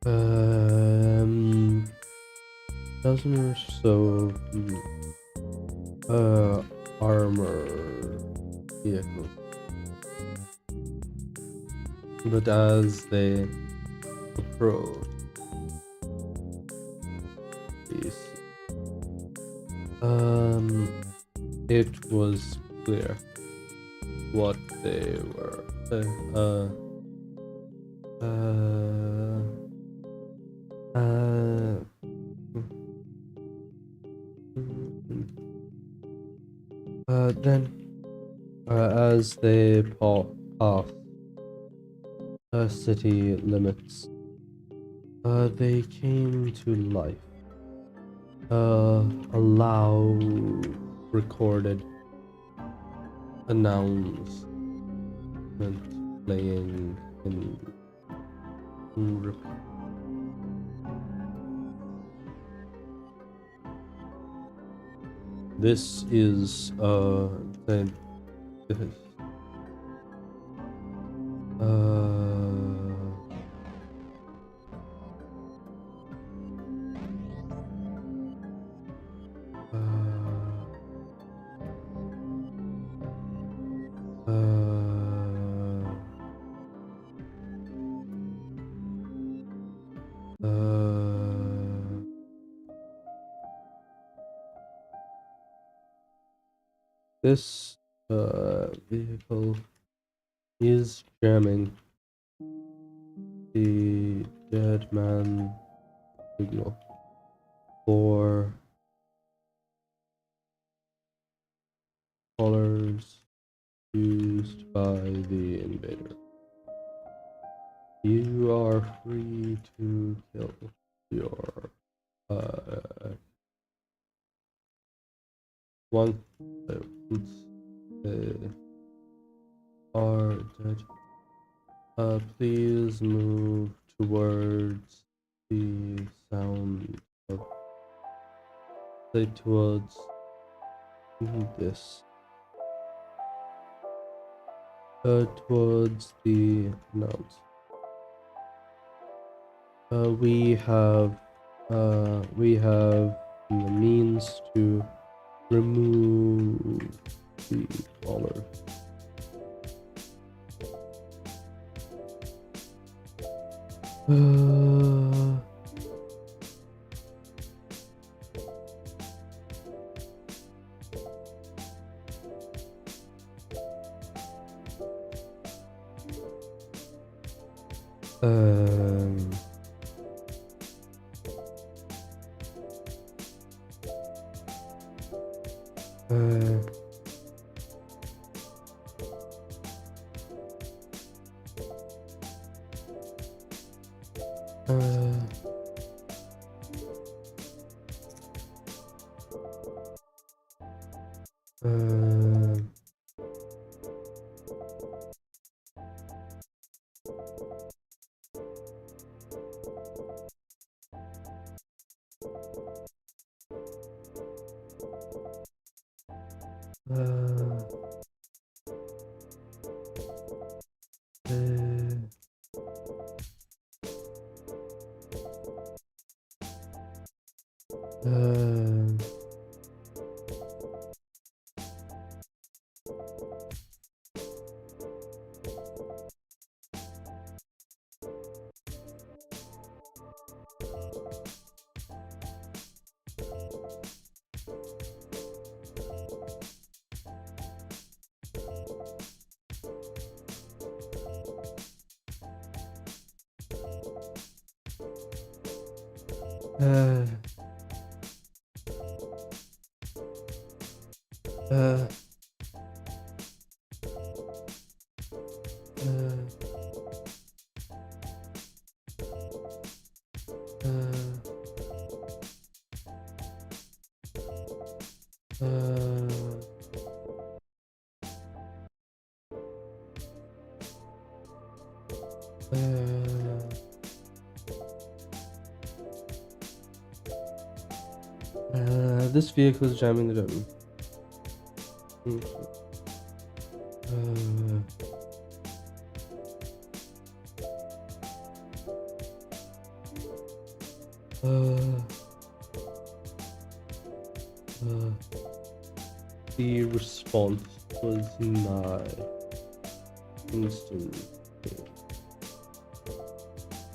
um, dozen or so, armor vehicles. But as they approach these, it was clear what they were. Uh, uh, then, as they passed city limits, they came to life. A loud recorded announcement playing in This is the this, this vehicle is jamming the dead man signal for colors used by the invader. You are free to kill your one are dead. Please move towards the sound of towards this towards the announce. We have the means to remove the collar. This vehicle is jamming the dome. The response was nigh instant.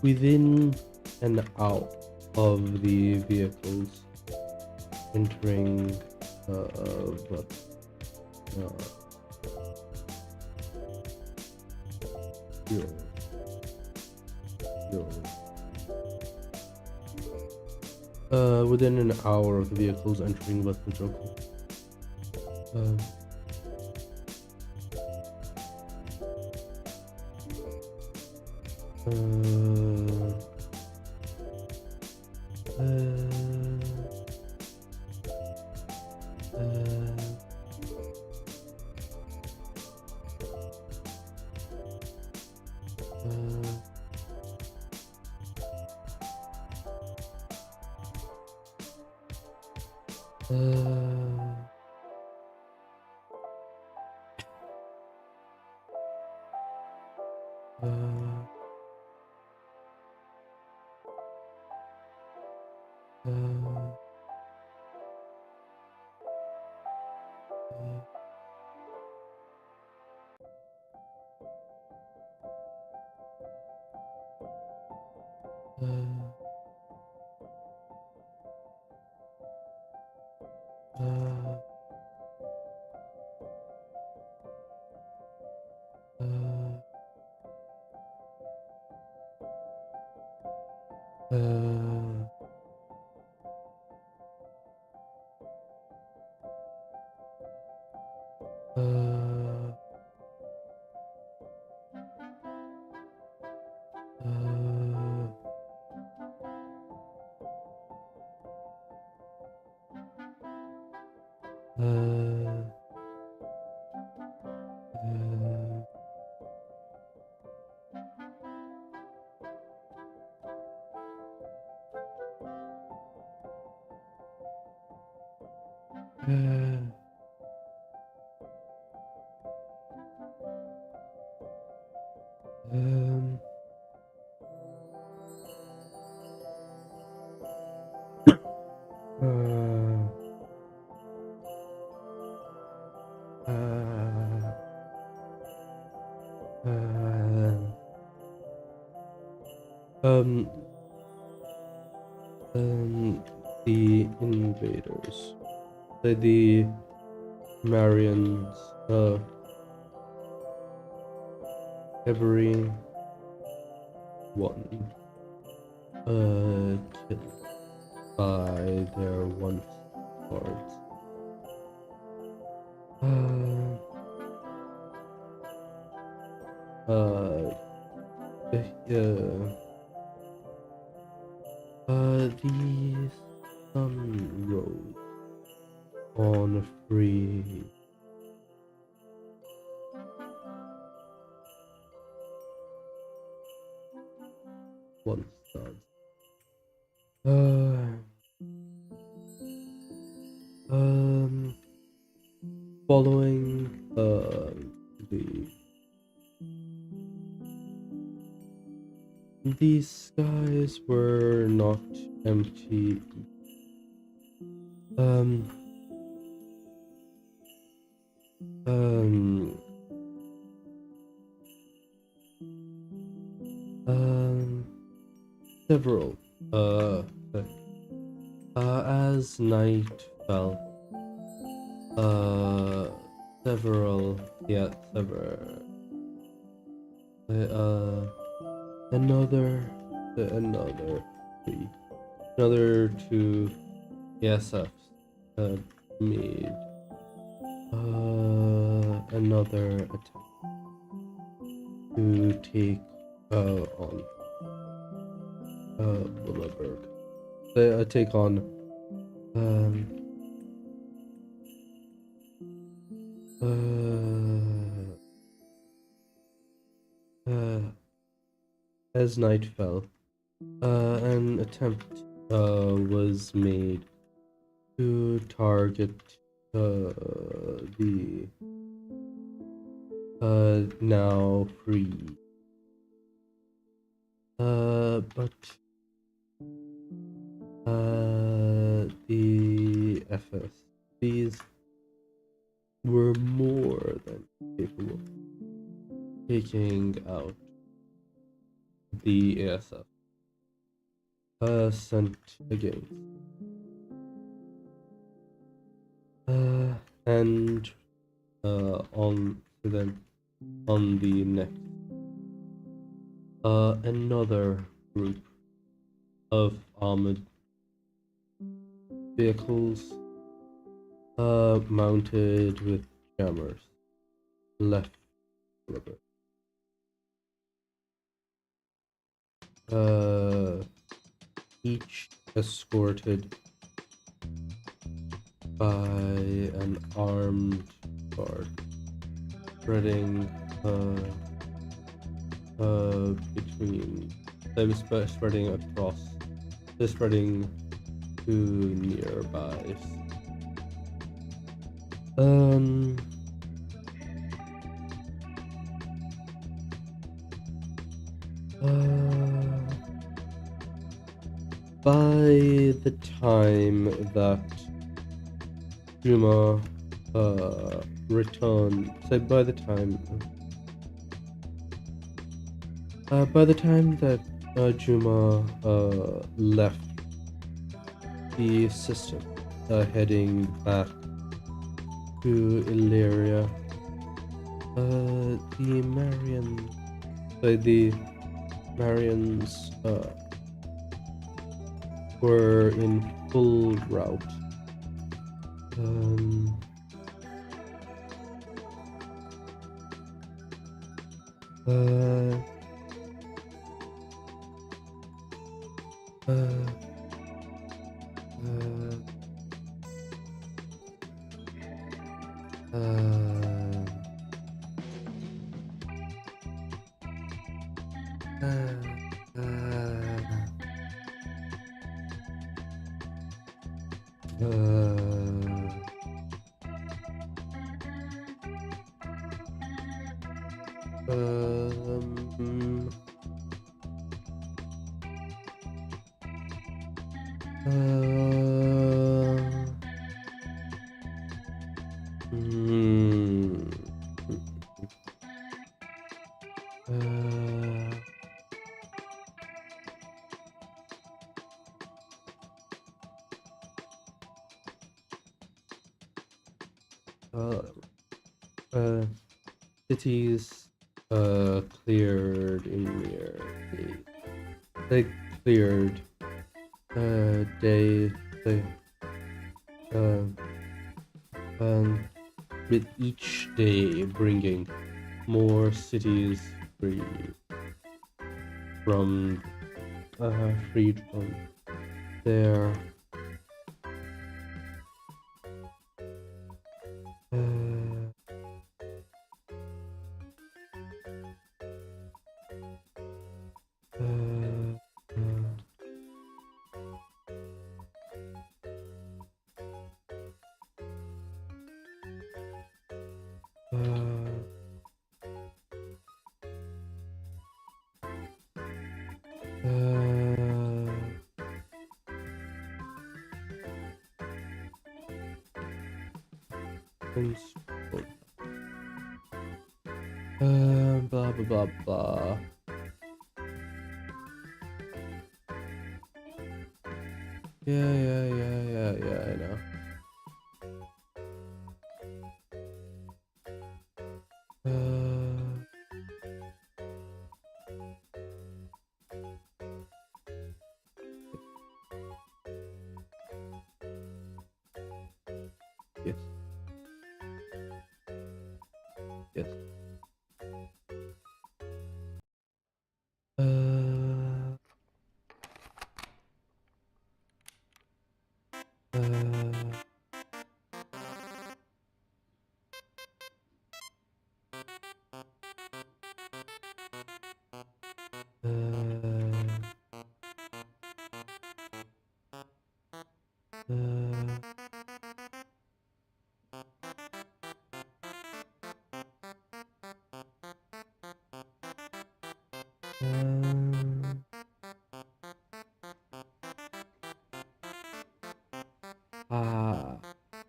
Within and out of the vehicles entering within an hour of the vehicles entering West Metropolis. uh, um, um, the invaders, the Marians, every one, killed by their once guards. The sun rose on a free once god. Following these skies were not empty. Um, um, several, as night fell, several, another three, another two ESFs made another attempt to take on Bulleberg. They take on as night fell, an attempt was made to target the now free, but the FS, these were more than capable of taking out the ASF sent against, and on the next, another group of armored vehicles mounted with jammers left river. Each escorted by an armed guard, spreading between. They were spreading across. They're spreading to nearby. by the time that Juma returned, so by the time that Juma left the system, heading back to Illyria, the Marians were in full rout. Cities cleared immediately. They cleared day with each day bringing more cities freed from their blah blah blah blah. Yeah, I know. Yes. Yes.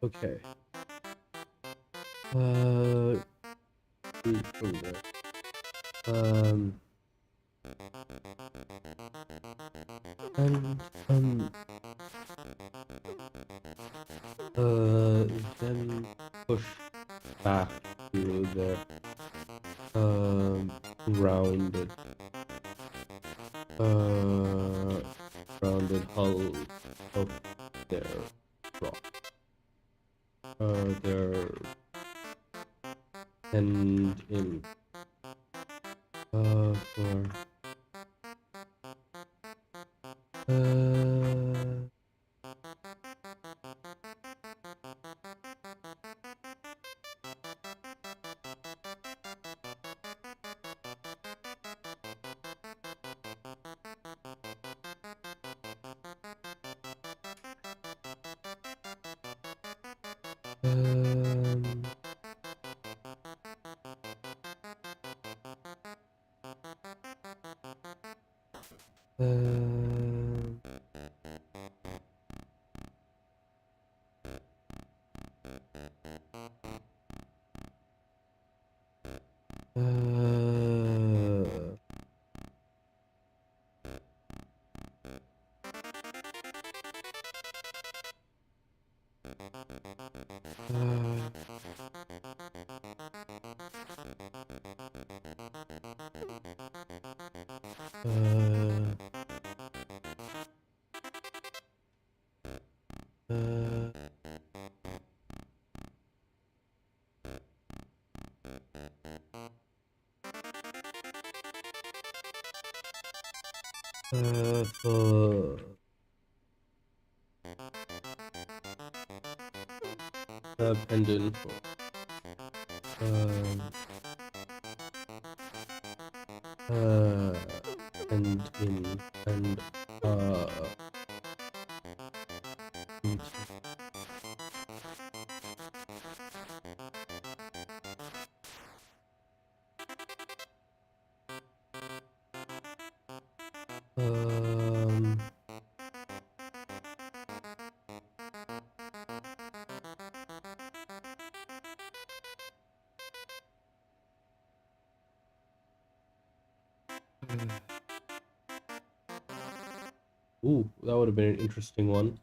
Okay. Then push back to the rounded hull of their rock. Their end in for pendant. And in and ooh, that would have been an interesting one.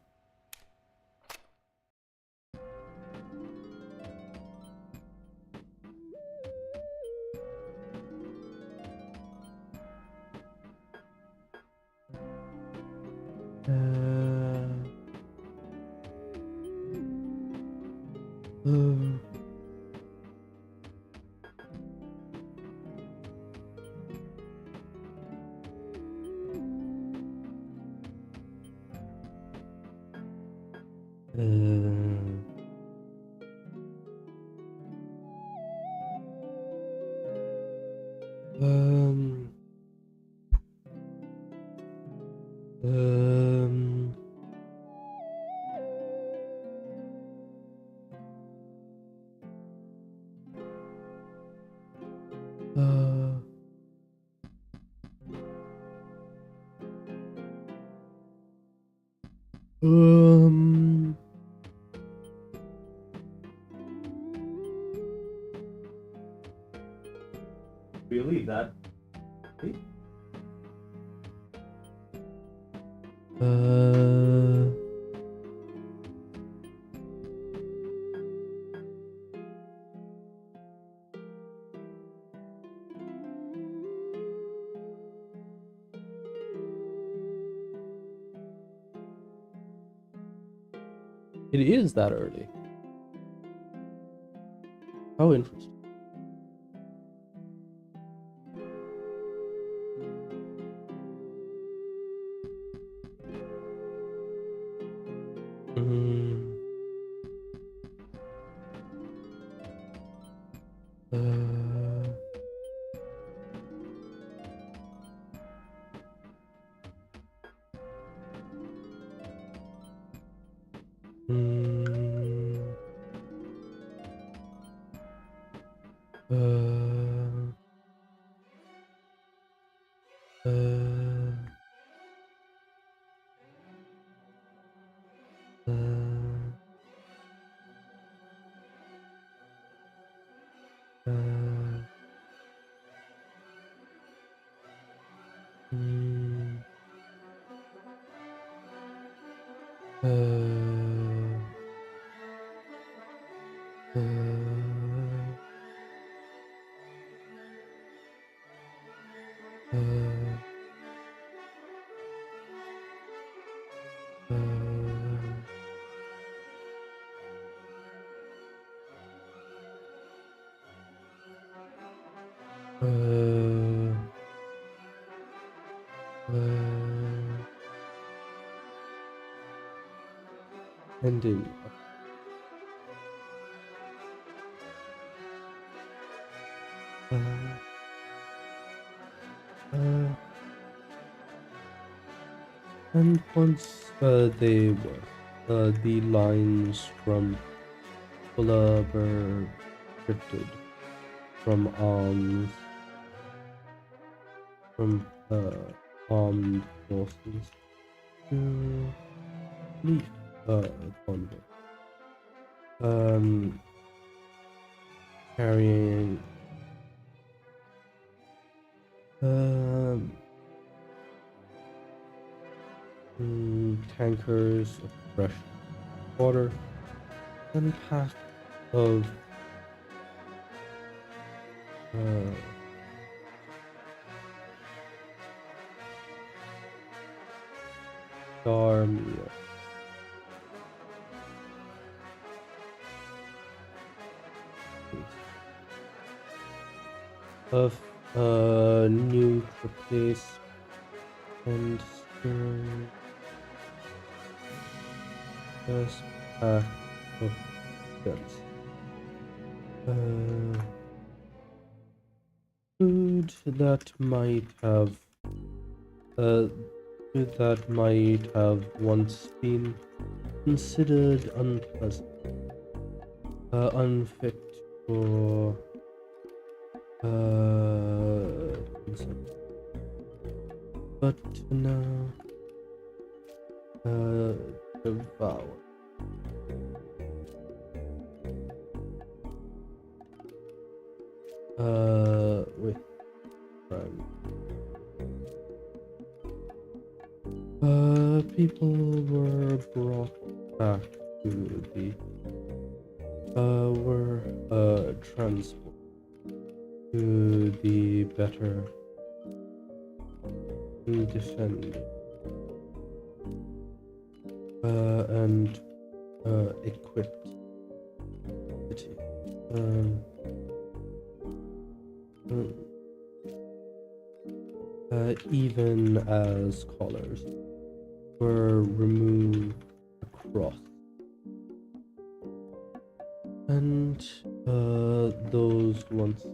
Really, that? It is that early. How interesting. Ending. And once they were, the lines from Blubber drifted from arms from armed forces to meet convoy, carrying Um, Tankers of fresh water, and packs of uh, star meal. Of new replace and stir first pack of guts. Food that might have uh food that might have once been considered unpleasant, unfit for consumption, but now devour. With friends. People were brought back to the were transported to the better defended and equipped city. Even as collars were removed across, and those once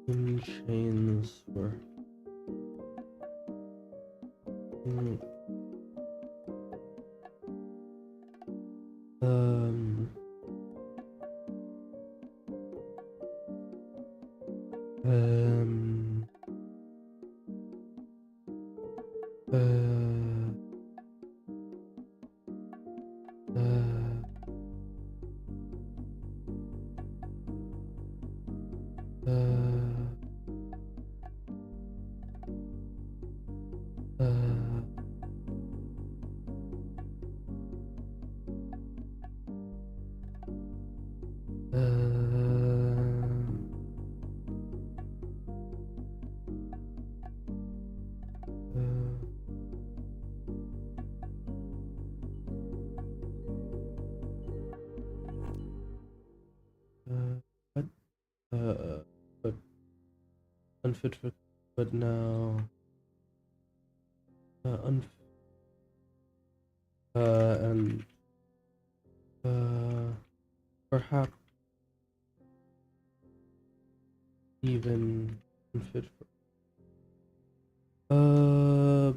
in chains were um um uh, but but unfit for, but now and perhaps even unfit for,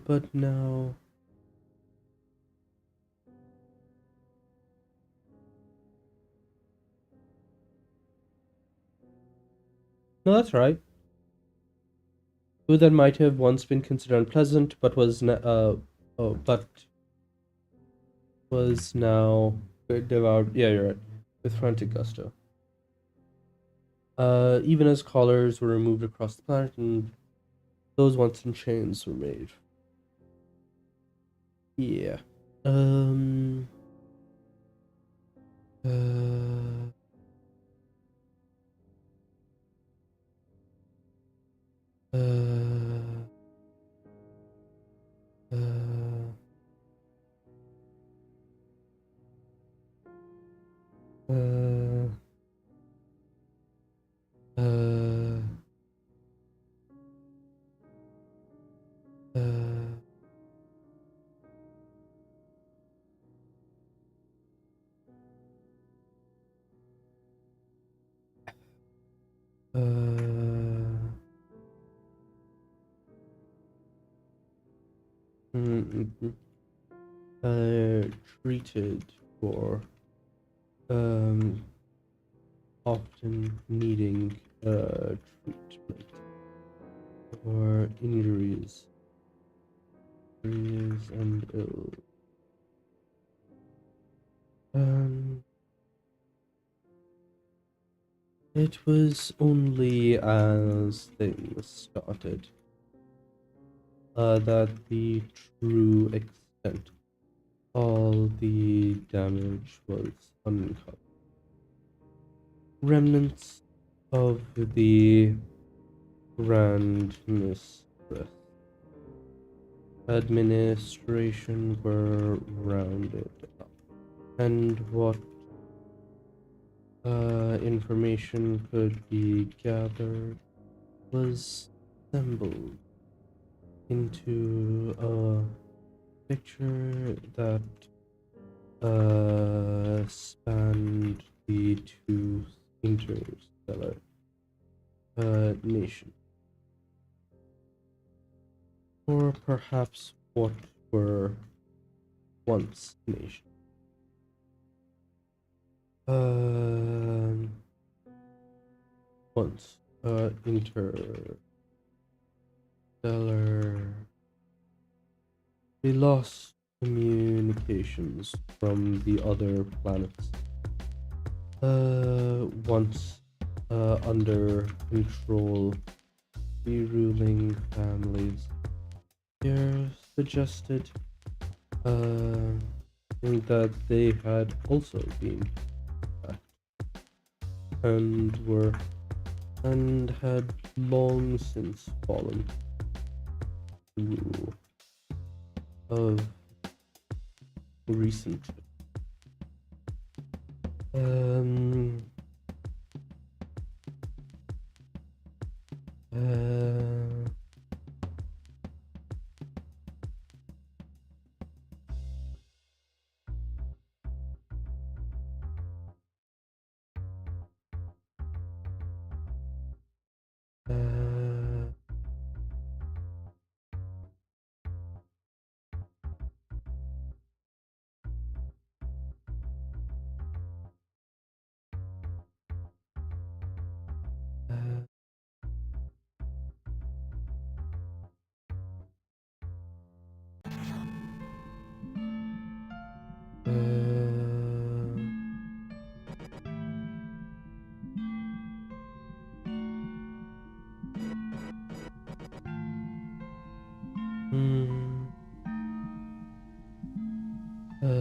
but now no, that's right. Food that might have once been considered unpleasant, but was now devoured. Yeah, you're right. With frantic gusto. Even as collars were removed across the planet, and those once in chains were made. Yeah. Um. Uh. Uh. Uh. Uh. Uh. Mm, mm, treated for um often needing treatment for injuries and ill. Um, It was only as things started that the true extent of the damage was uncovered. Remnants of the Grand Mistress administration were rounded up, and what information could be gathered was assembled into a picture that spanned the two interstellar nations, or perhaps what were once nations. Once interstellar. We lost communications from the other planets. Once under control, the ruling families here suggested that they had also been attacked and had long since fallen to the rule of recent um uh, uh, uh,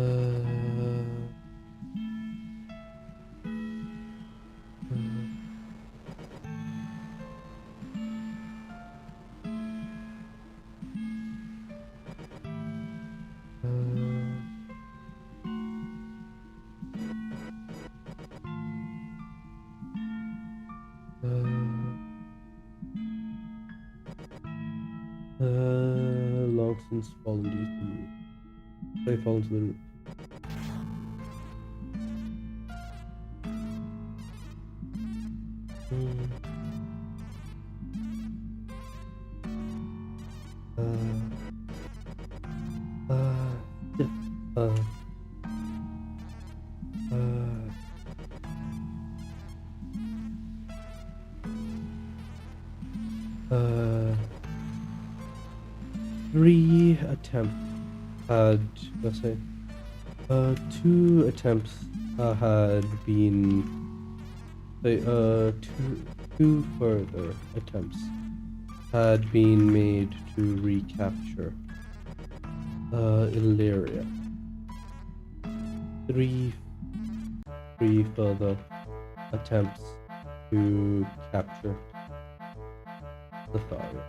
hmm, long since fallen to the roof. They fall into the roof. Hmm, yeah. Uh, uh, 3 attempts had, let's say, 2 attempts had been, say, two further attempts had been made to recapture Illyria. Three further attempts to capture the Tharia.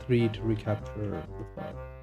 Three to recapture the Tharia.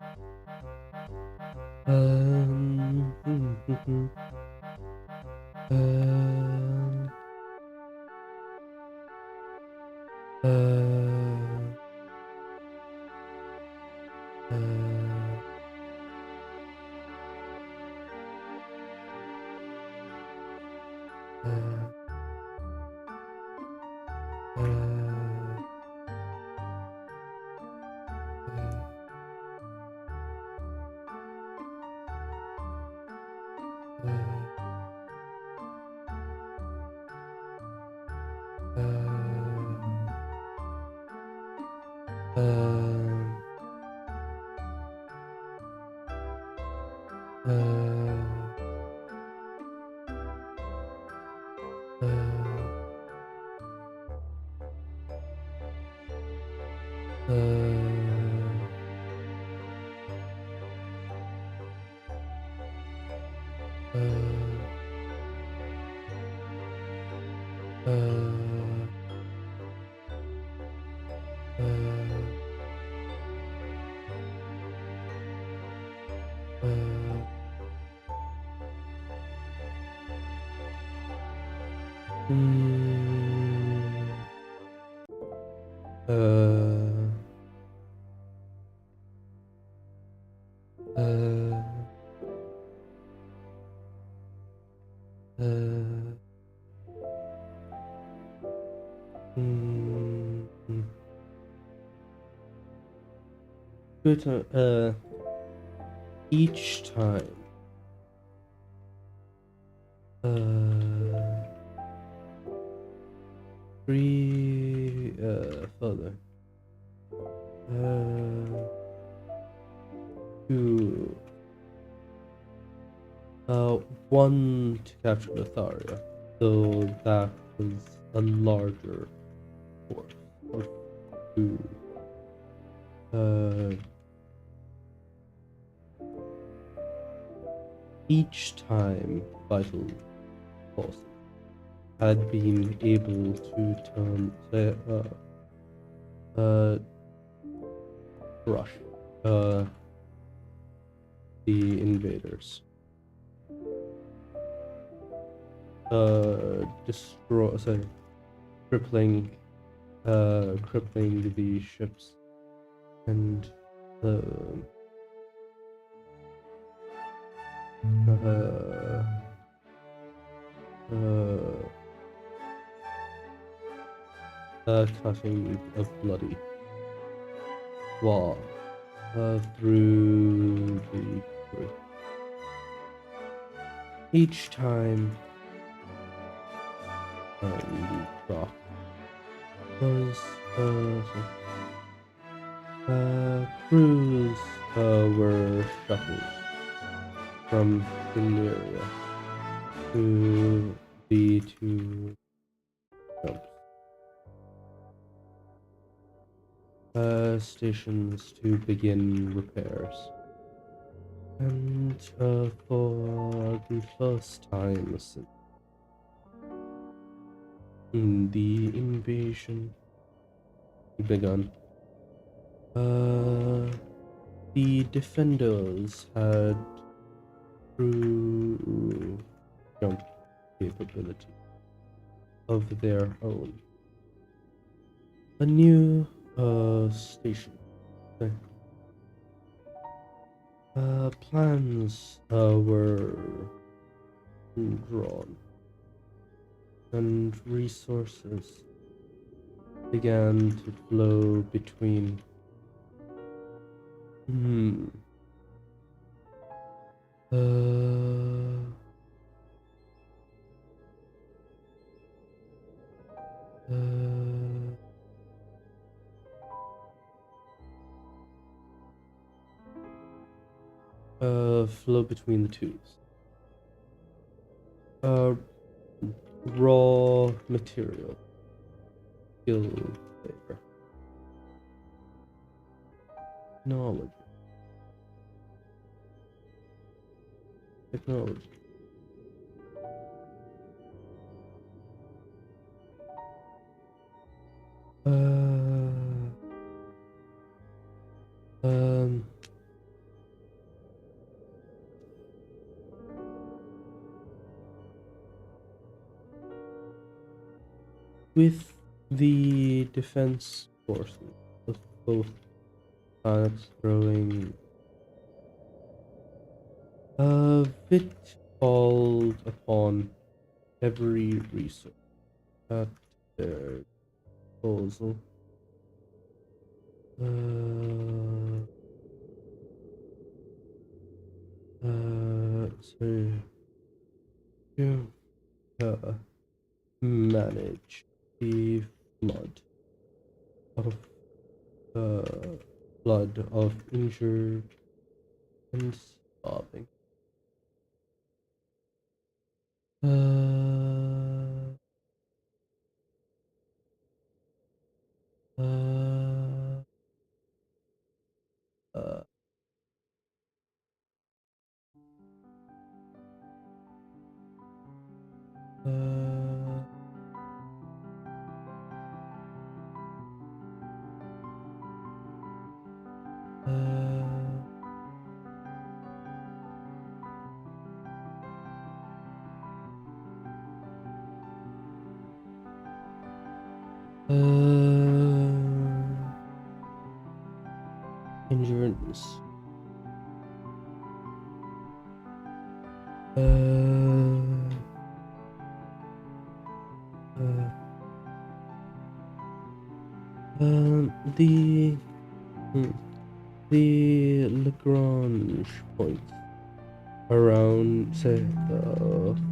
Uh, uh, uh, uh, mm, uh, uh, uh, mm, good. Each time. Three. Further. Two. One to capture Lotharia. So that was a larger force. Or two. Each time vital forces had been able to crush the invaders, destroy, sorry, crippling the ships and uh, cutting a bloody wall through the crew. Each time the rock was crews were shuttled from Illyria to the two jumps stations to begin repairs. And for the first time since the invasion begun, the defenders had true jump capability of their own. A new station. Plans were drawn, and resources began to flow between. Flow between the tubes. Raw material, skilled labor, knowledge, technology. With the defense forces of both planets growing, it called upon every resource at their disposal. So to manage the flood of injured and starving. Uh, endurance. The the Lagrange points around, say,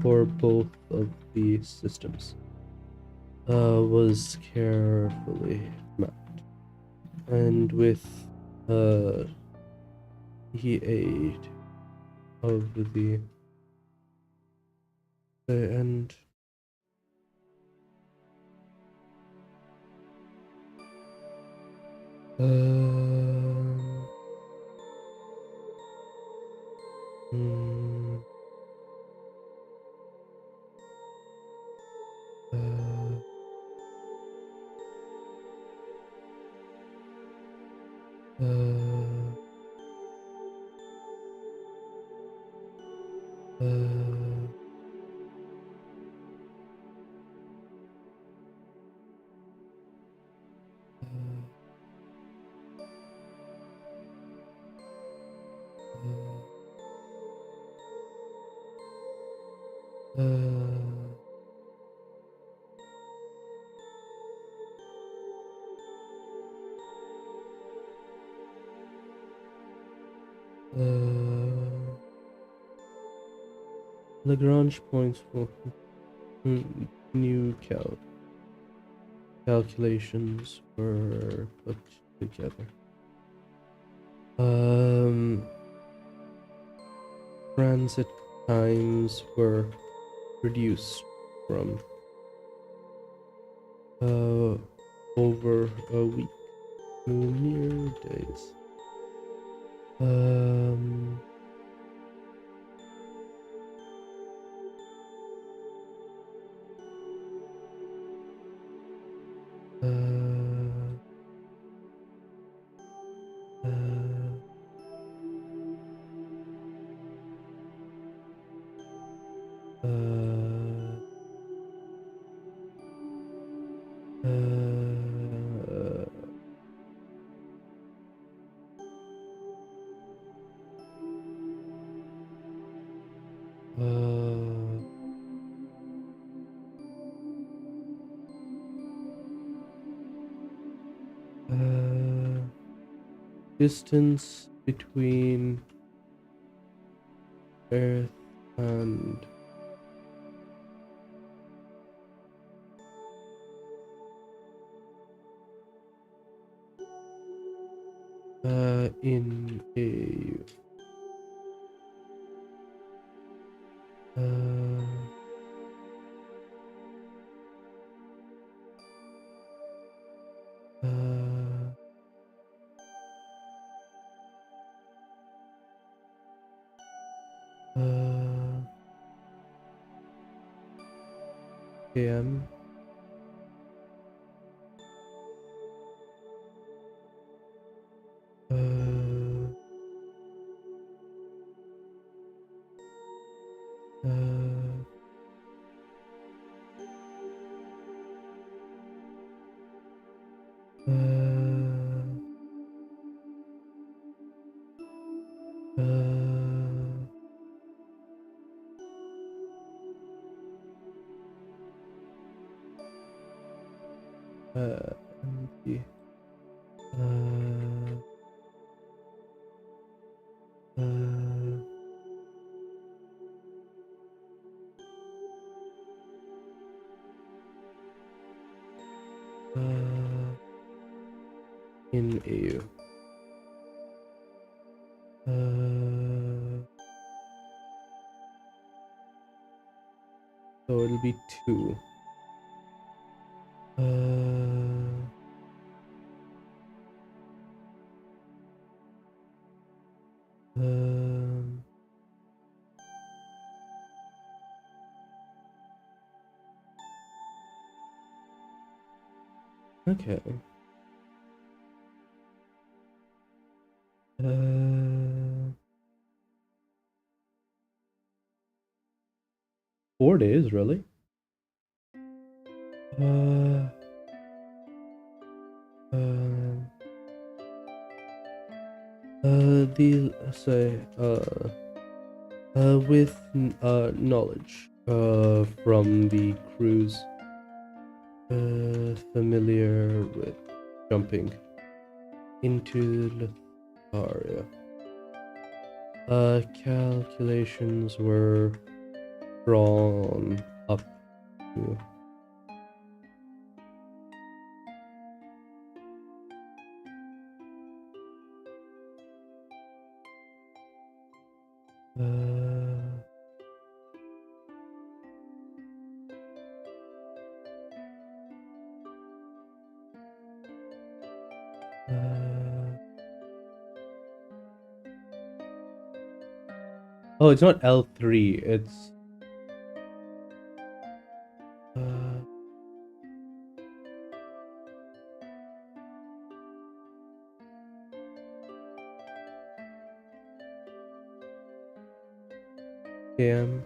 for both of the systems was carefully mapped, and with the aid of the and mm, Lagrange points for new calculations were put together. Transit times were reduced from over a week to mere days. Distance between Earth and in a AM. MD. In AU. So it'll be 2. Okay. 4 days, really? Uh, the say with knowledge from the crews, familiar with jumping into Lotharia. Calculations were drawn up to oh, it's not L3, it's AM.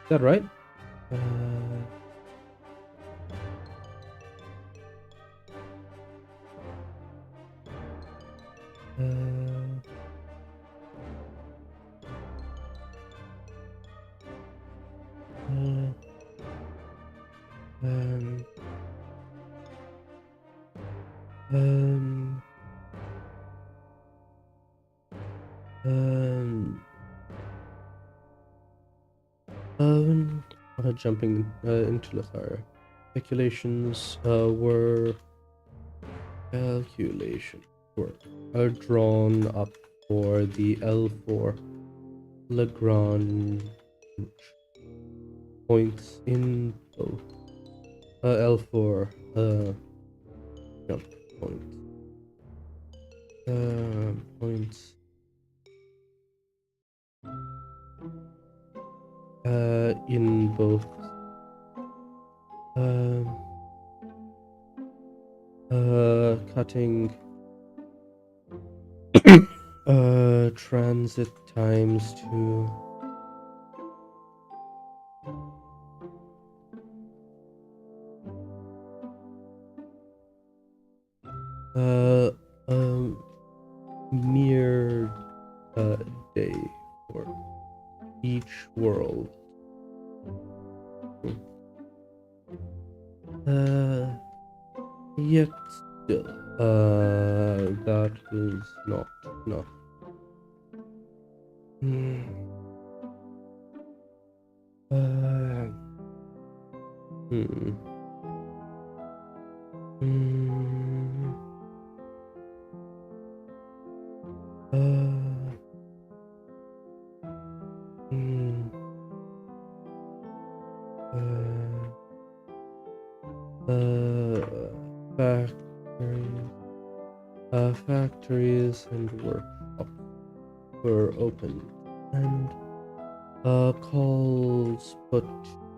Is that right? Jumping into Lotharia. Calculations were drawn up for the L4 Lagrange points in both L4 jump points in both cutting transit times to mere day for each world. Yet still, that is not enough. Factories and workshops were opened, and calls put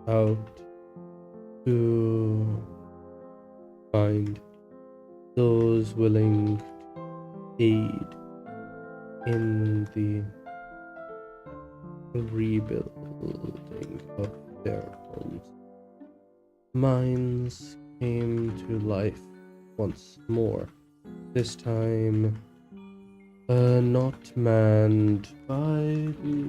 out to find those willing to aid in the rebuilding of their homes. Mines came to life once more, this time not manned by the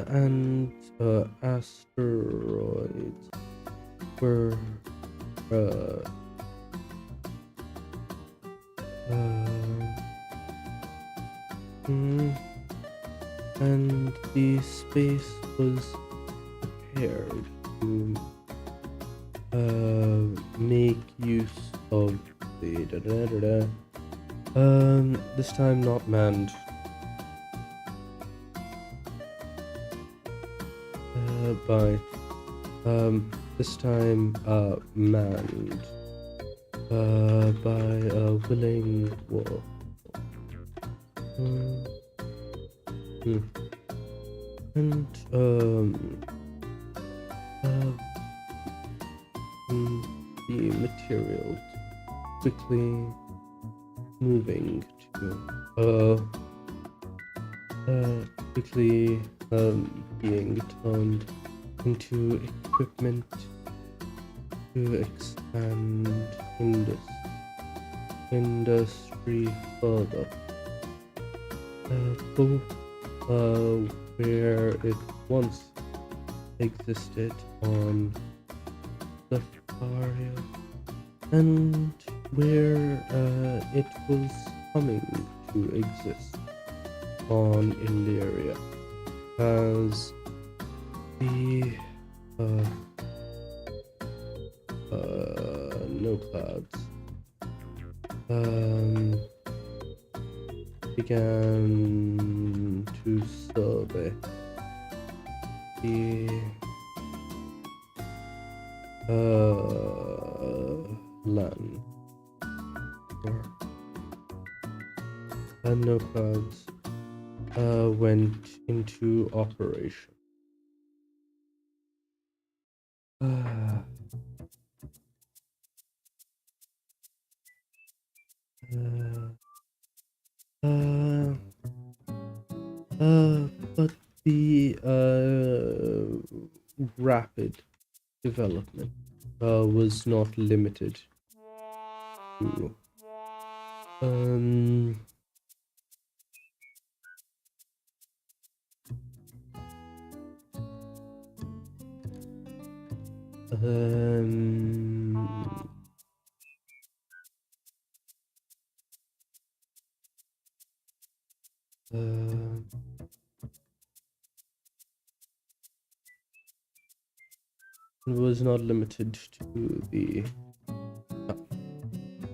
And asteroids were and the space was prepared to make use of the this time not manned. By this time manned by a willing wolf. And the material quickly moving to quickly being turned into equipment to expand industry further, both where it once existed on Zafaria and where it was coming to exist on Illyria as the no clouds began to survey the land and no clouds went into operation. But the rapid development was not limited to it was not limited to the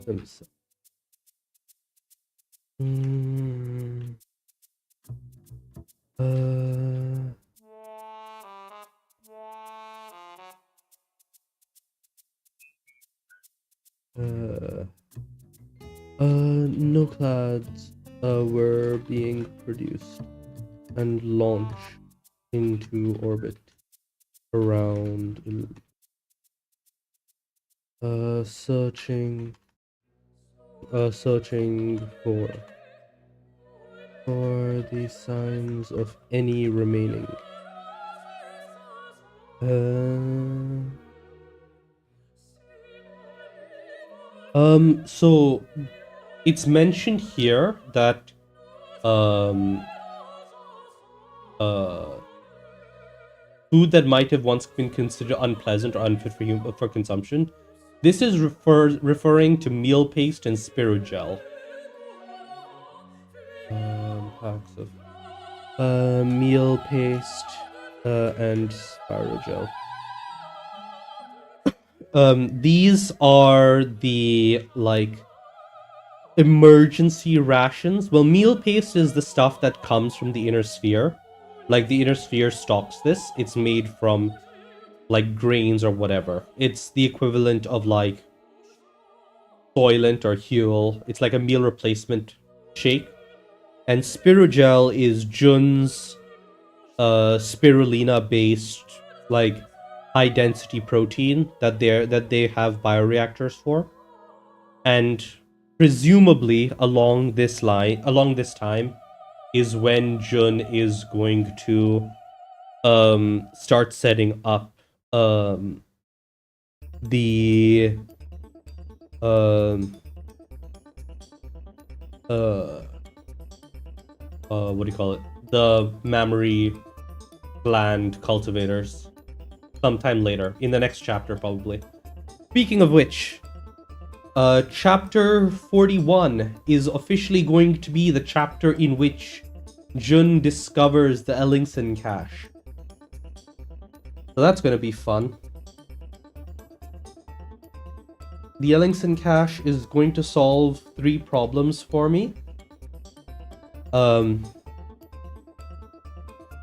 themselves. No clouds were being produced and launched into orbit around searching for the signs of any remaining so it's mentioned here that food that might have once been considered unpleasant or unfit for consumption. This is referring to meal paste and spirogel. Packs of meal paste and spirogel. These are the emergency rations. Well, meal paste is the stuff that comes from the inner sphere. Like the inner sphere stocks this. It's made from grains or whatever. It's the equivalent of Soylent or Huel. It's like a meal replacement shake. And spirogel is Jun's spirulina based high density protein that they have bioreactors for. And presumably along this time is when Jun is going to start setting up the um what do you call it? The mammary gland cultivators sometime later in the next chapter, probably. Speaking of which, chapter 41 is officially going to be the chapter in which Jun discovers the Ellingson cache. So that's going to be fun. The Ellingson cache is going to solve 3 problems for me.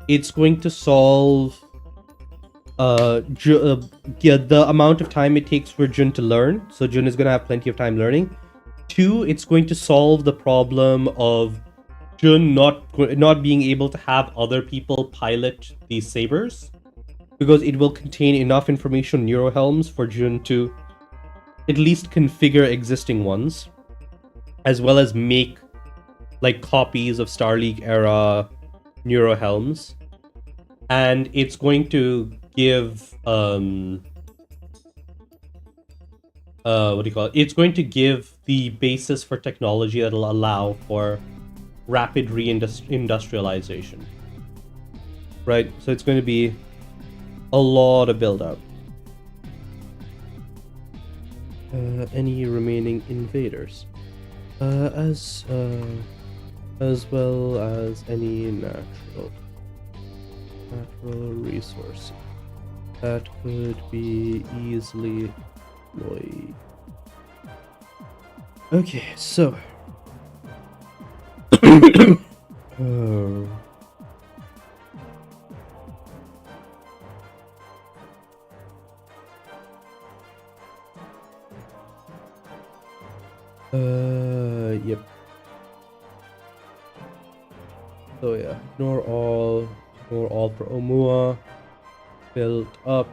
It's going to solve the amount of time it takes for Jun to learn. So Jun is going to have plenty of time learning. 2, it's going to solve the problem of Jun not being able to have other people pilot these sabers, because it will contain enough information on neurohelms for Jun to at least configure existing ones, as well as make like copies of Star League era neurohelms. And it's going to give it's going to give the basis for technology that'll allow for rapid reindustrialization. Right? So it's going to be a lot of build up. Any remaining invaders, as well as any natural resource that could be easily employed. Okay, so yep. So yeah, ignore all for Omua. Build up.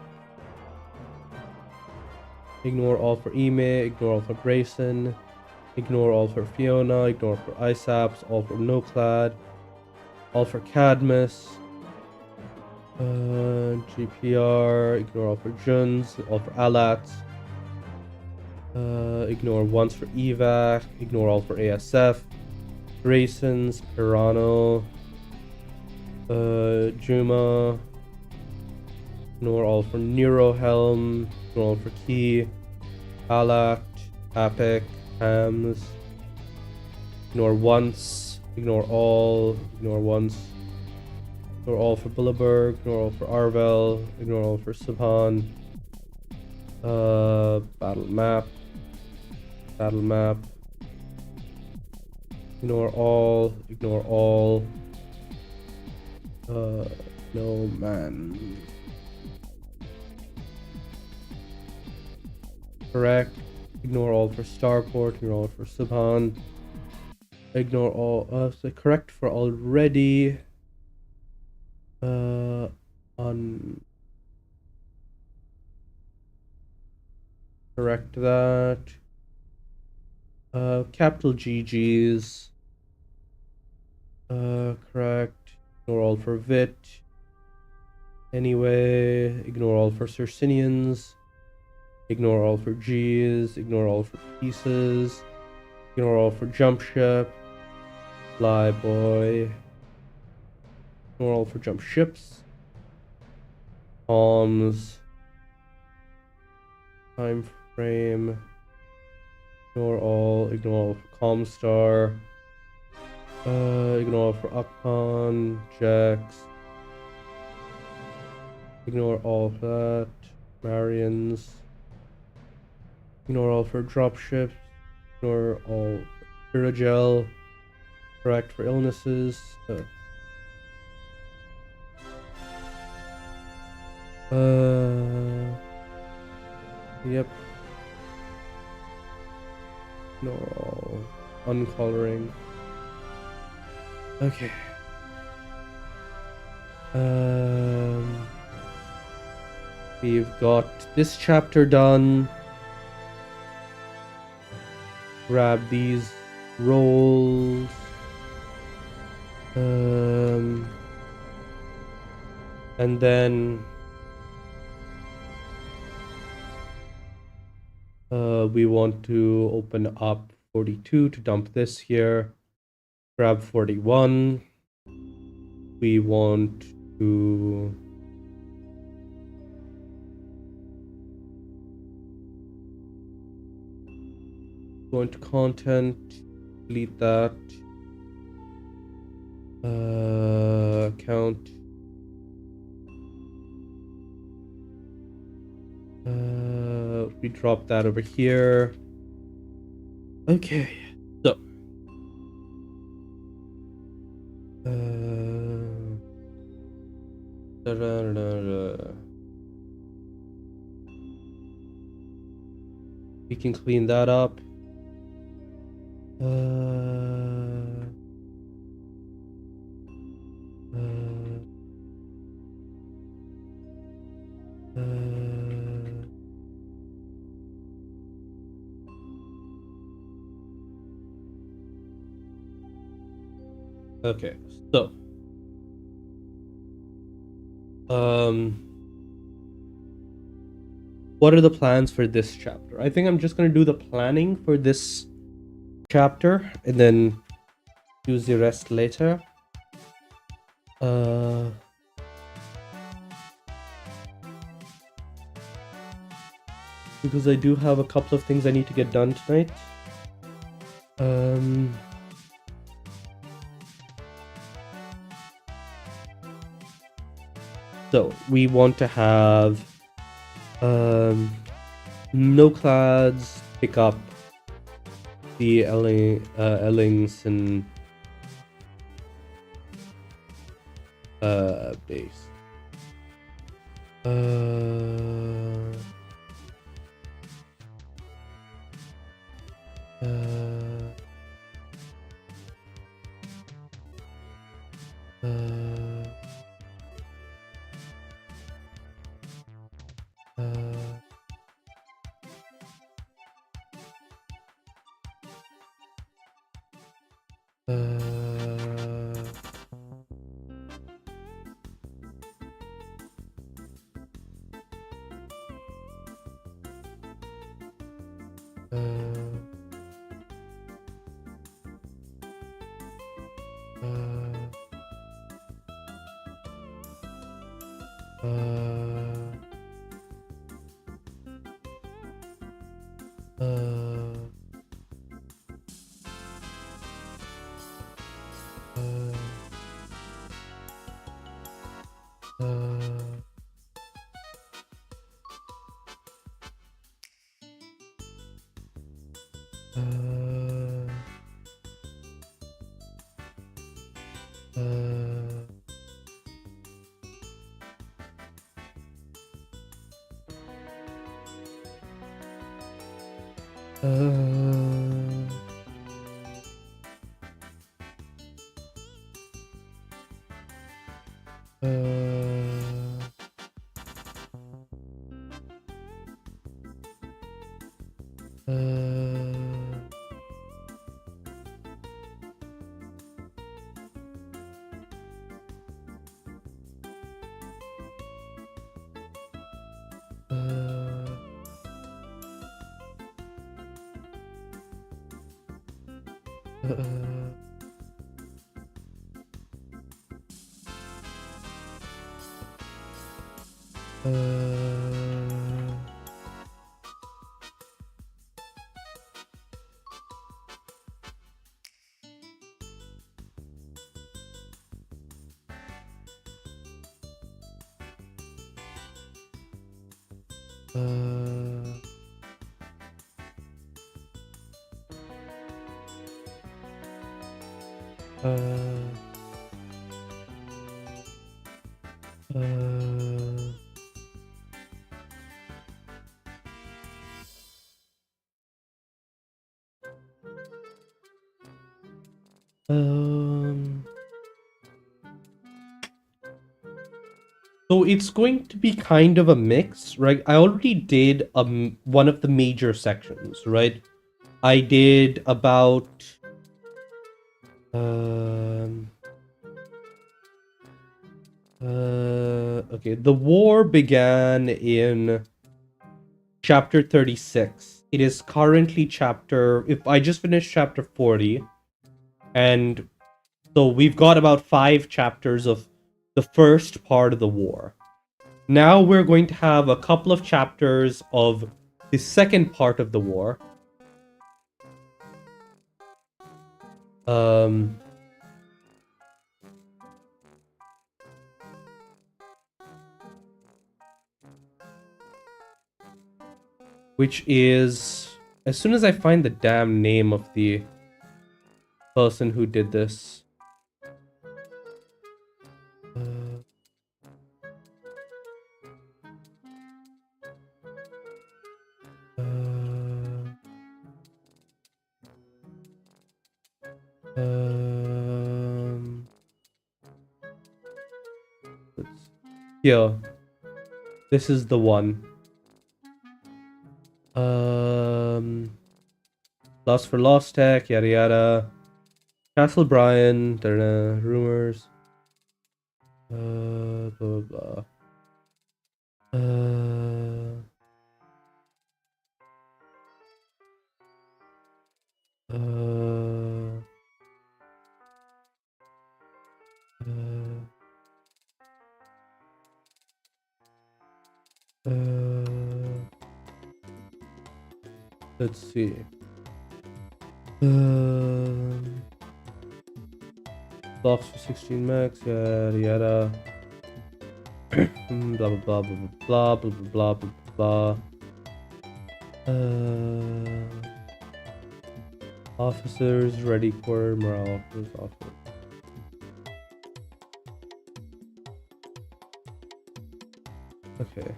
Ignore all for Ime, ignore all for Grayson, ignore all for Fiona, ignore all for Isaps, all for Noclad, all for Cadmus, GPR, ignore all for Juns, all for Alats, ignore once for Evac, ignore all for ASF, Graysons, Pirano, Juma, ignore all for Neurohelm, ignore all for Key, Alak, Apic, Hams, ignore once, ignore all, ignore once, ignore all for Bulleberg, ignore all for Arvel, ignore all for Subhan, battle map, ignore all, no man. Correct. Ignore all for Starport, ignore all for Subhan. Ignore all, so correct for already. Correct that. Capital GG's. Correct. Ignore all for Vit. Anyway, ignore all for Circinians. Ignore all for G's, ignore all for pieces, ignore all for jump ship, fly boy, ignore all for jump ships, comms, time frame, ignore all for Comstar, ignore all for Akon, Jax, ignore all of that, Marians. Ignore all for dropships. Ignore all for Iragel. Correct for illnesses. Yep. Ignore all. Uncoloring. Okay. We've got this chapter done. Grab these rolls. And then we want to open up 42 to dump this here. Grab 41. We want to go into content, delete that. Account. We drop that over here. Okay, so we can clean that up. Okay, so what are the plans for this chapter? I think I'm just gonna do the planning for this chapter and then use the rest later. Because I do have a couple of things I need to get done tonight. So we want to have no clads pick up the Ellingson base. So it's going to be kind of a mix, right? I already did one of the major sections, right? I did about Okay, the war began in chapter 36. It is currently if I just finished chapter 40, and so we've got about 5 chapters of the first part of the war. Now we're going to have a couple of chapters of the second part of the war. Um, which is, as soon as I find the damn name of the person who did this. Uh, um, yeah, this is the one. Lost for Lost Tech, yada yada. Castle Brian, rumors. Blah blah blah. Uh, uh, let's see. Blocks for 16 max, yada yada. Blah blah blah blah blah blah blah blah blah. Officers ready quarter morale officers. Okay.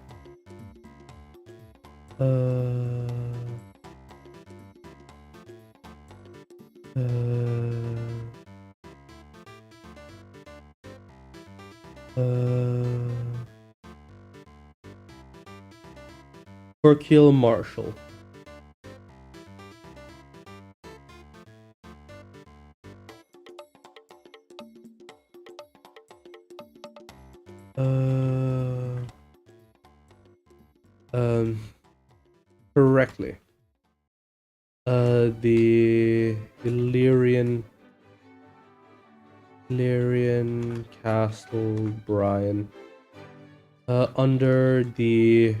For kill Marshall. Correctly. The Illyrian Castle Brian. Under the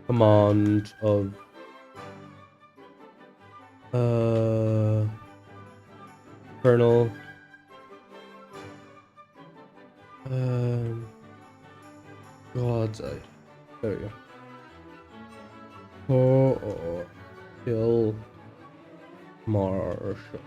command of Colonel God's eye. There we go. Kill Marshall.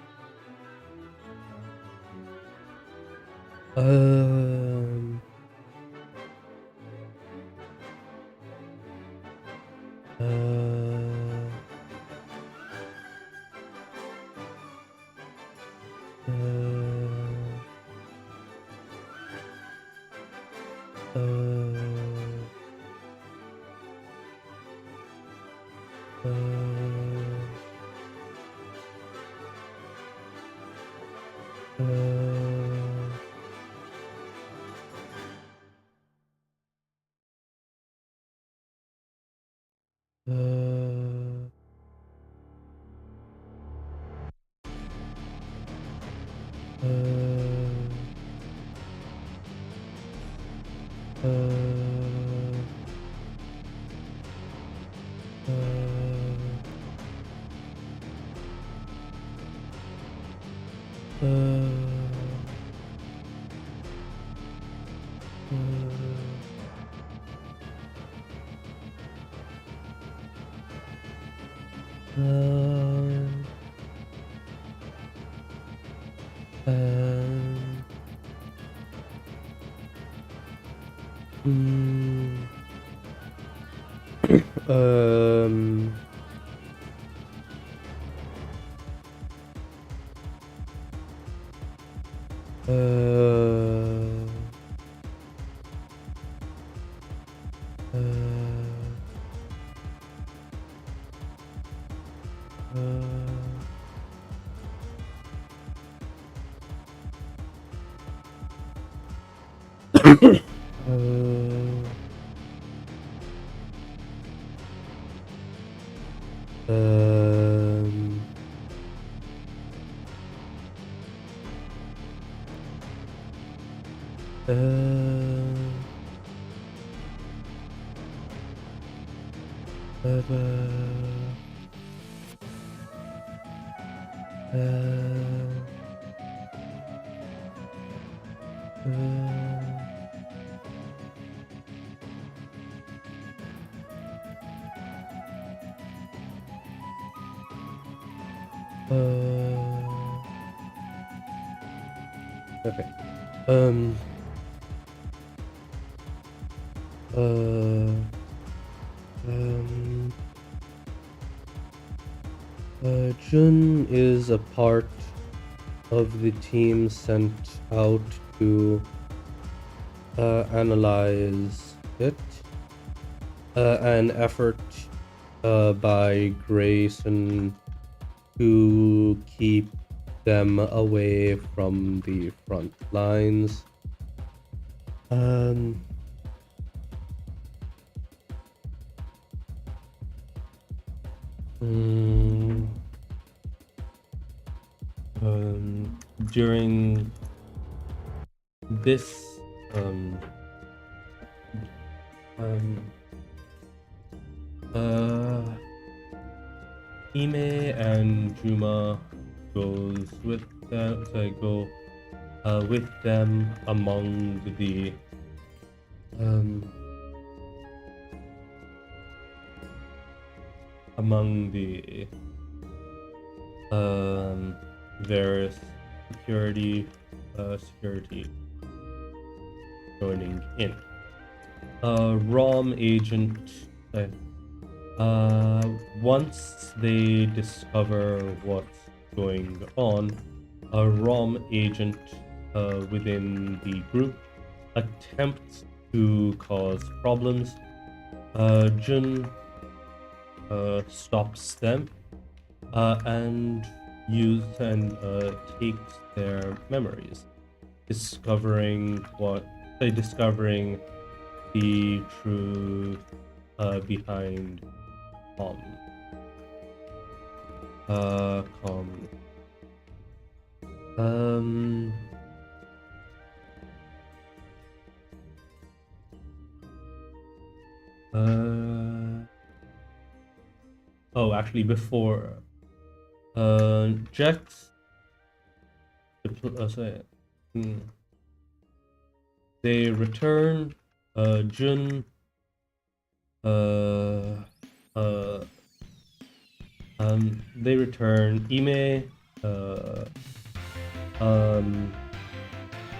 Um, okay. Um, Jun is a part of the team sent out to analyze it. An effort by Grayson to keep them away from the front lines. During this Ime and Juma goes with them, so I go with them among the various security joining in. ROM agent. Once they discover what's going on, a ROM agent within the group attempts to cause problems. Jun stops them and takes their memories, discovering the truth behind com. Oh, actually, before Jax, they return. Jun they return. Ime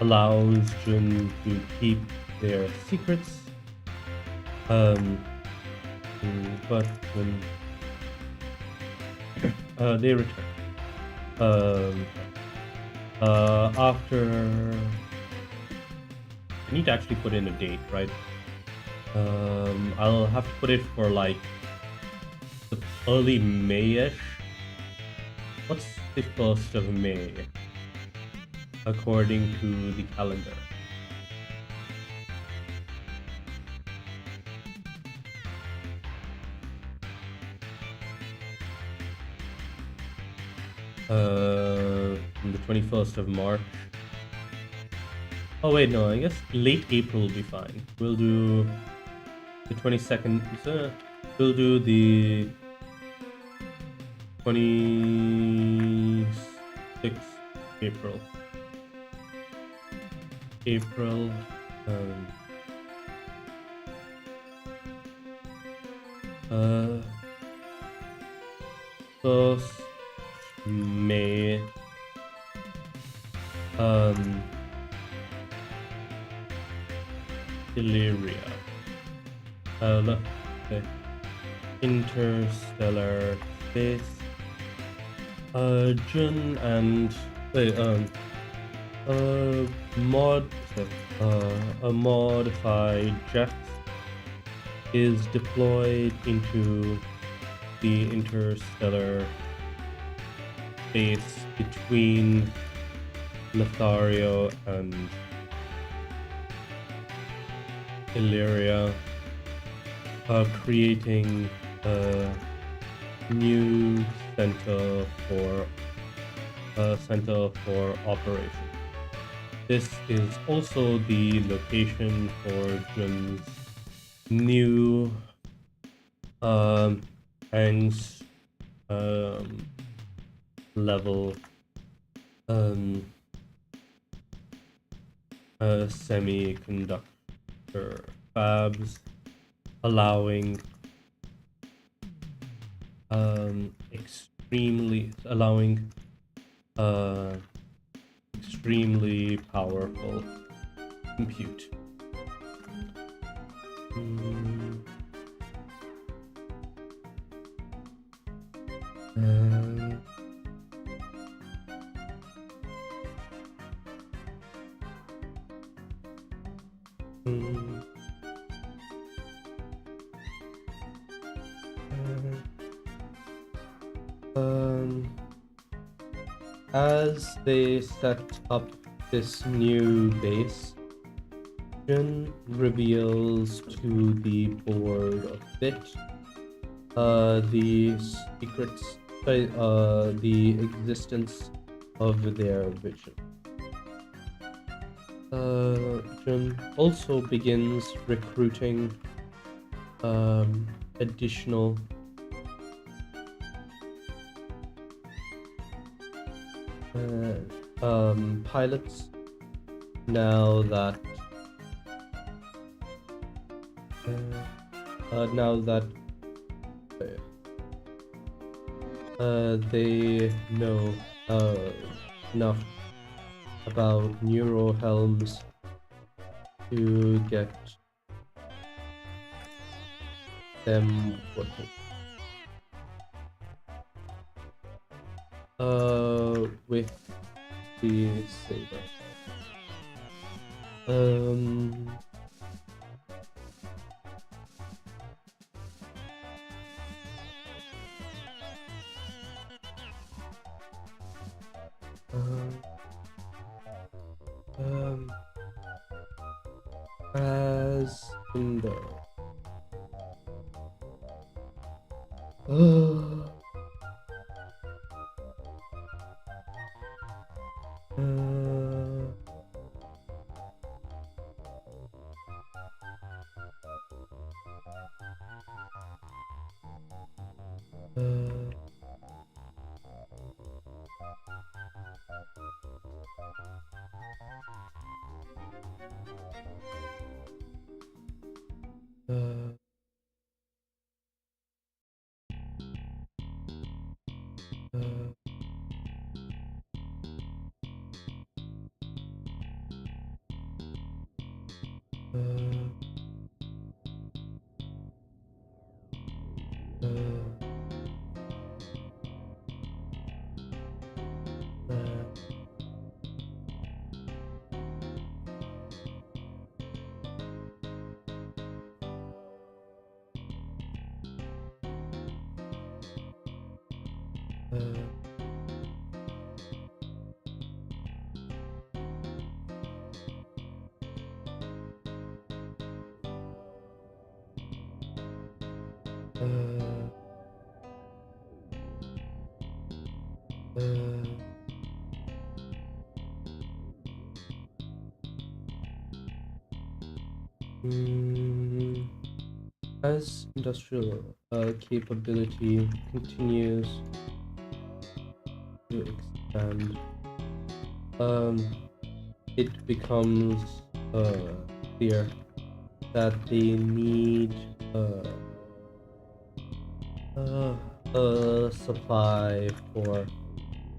allows Jun to keep their secrets. But when they return, after, I need to actually put in a date, right? I'll have to put it for like the early May-ish. What's the 1st of May according to the calendar? The 21st of March. Oh wait, no, I guess late April will be fine. We'll do the 22nd. We'll do the 26th April. First May. Illyria. Okay. Interstellar space. Jun and a modified jet is deployed into the interstellar space between Lothario and Illyria, creating a new center for operation. This is also the location for Jim's new Angst level semiconductor fabs, allowing extremely powerful compute. As they set up this new base, Jin reveals to the board of Bit the secrets, the existence of their vision. Jin also begins recruiting additional pilots now that they know enough about neural helms to get them working. With the saber. As in the as industrial capability continues to expand, it becomes clear that they need a supply for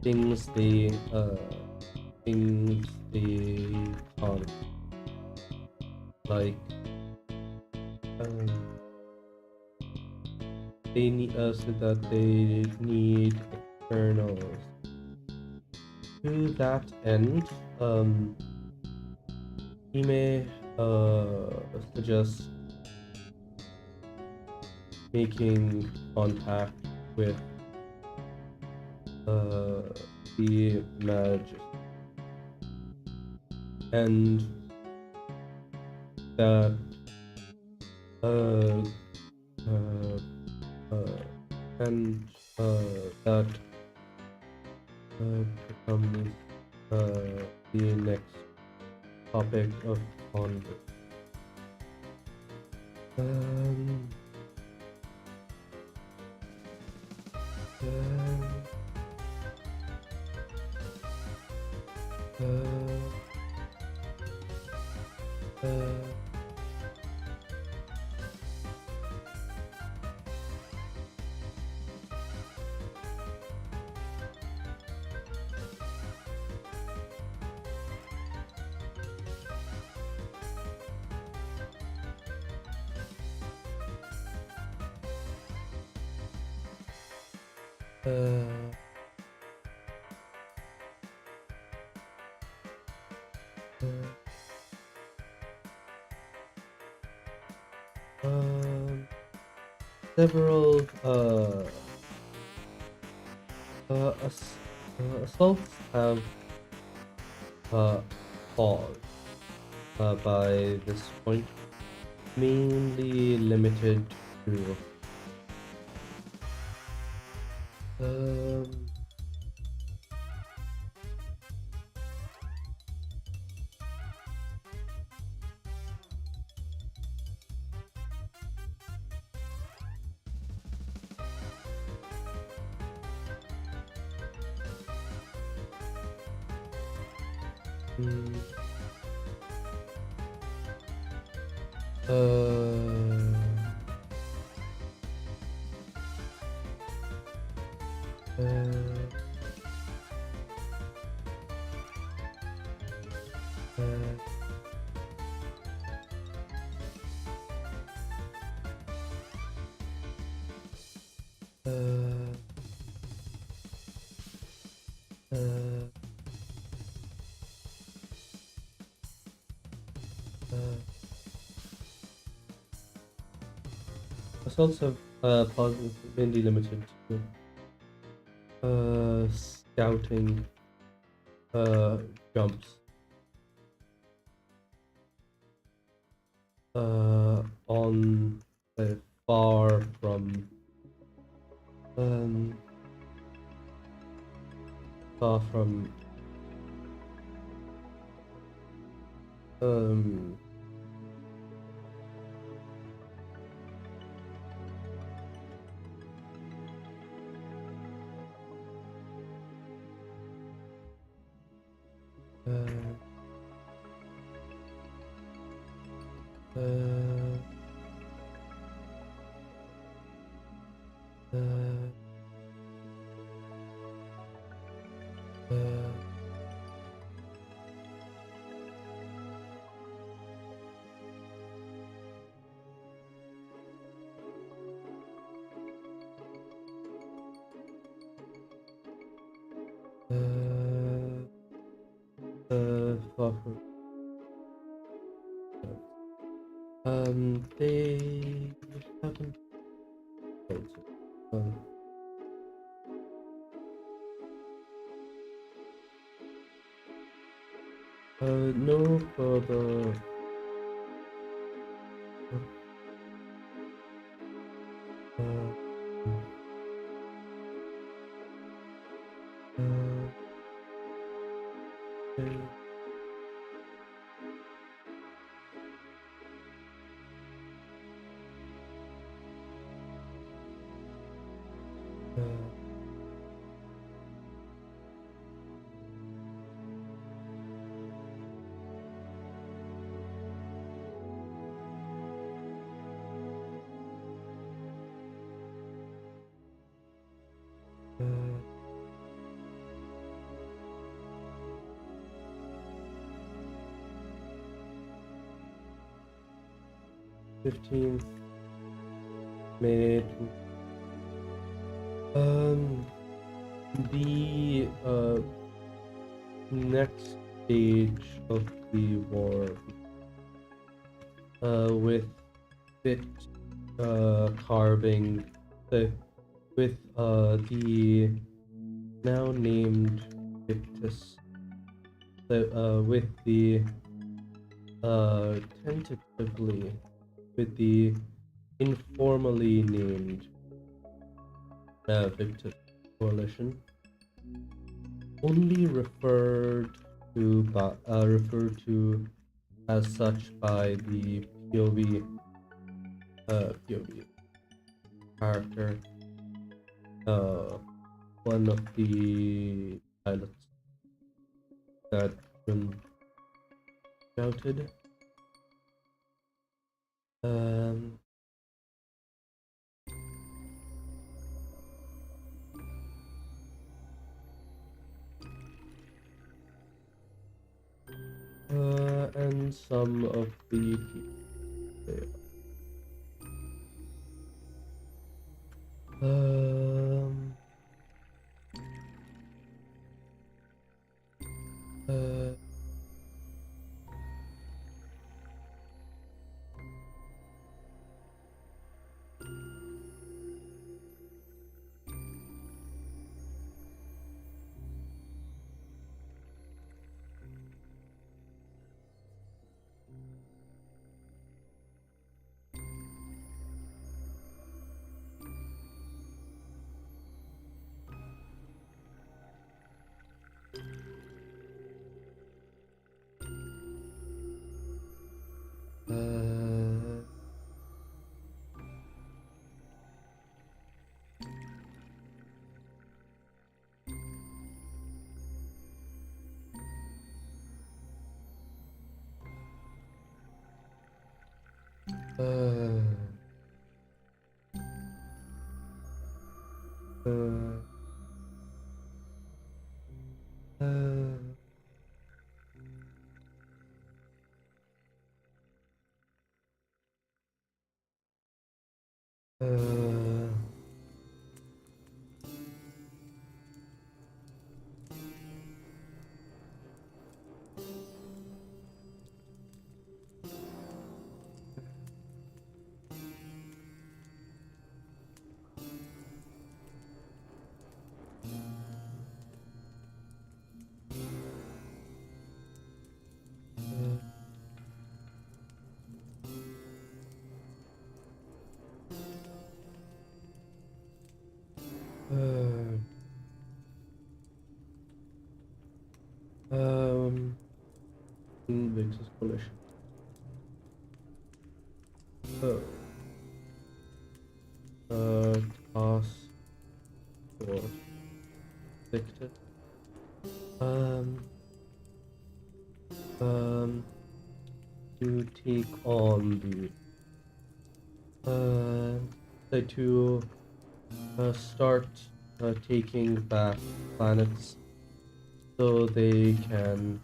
things they can't, like they need so that they need externals. To that end, he may suggest making contact with the Magus, and that uh, uh, uh, and that becomes the next topic of conversation. Um, uh, uh, um, several assaults have paused by this point, mainly limited to um, mm, uh, uh, uh, uh, uh, uh, assaults have paused, mainly limited to scouting jumps on far from um, far from um, uh, uh, uh, uh, far from they haven't told us. No further uh, they, uh, 15th May. The next stage of the war, with it carving with the now named Victus, with the tentatively with the informally named Victim Coalition only referred to as such by the POV character, one of the pilots that been shouted. And some of the people. Uh, Victor's Coalition. Task Force Victor. To take on to start taking back planets so they can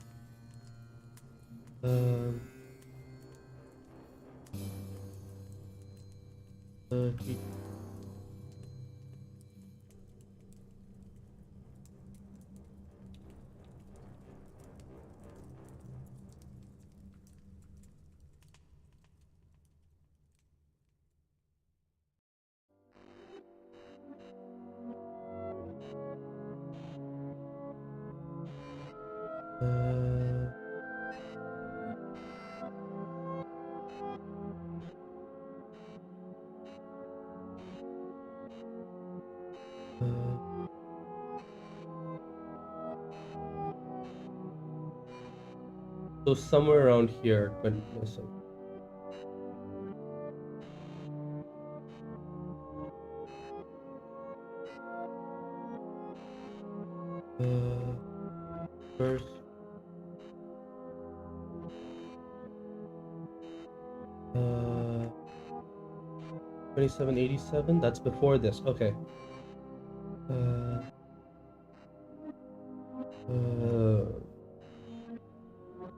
keep so somewhere around here, but listen. First. 2787. That's before this. Okay.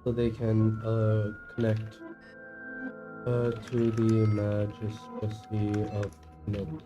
So they can connect to the majesty of Node.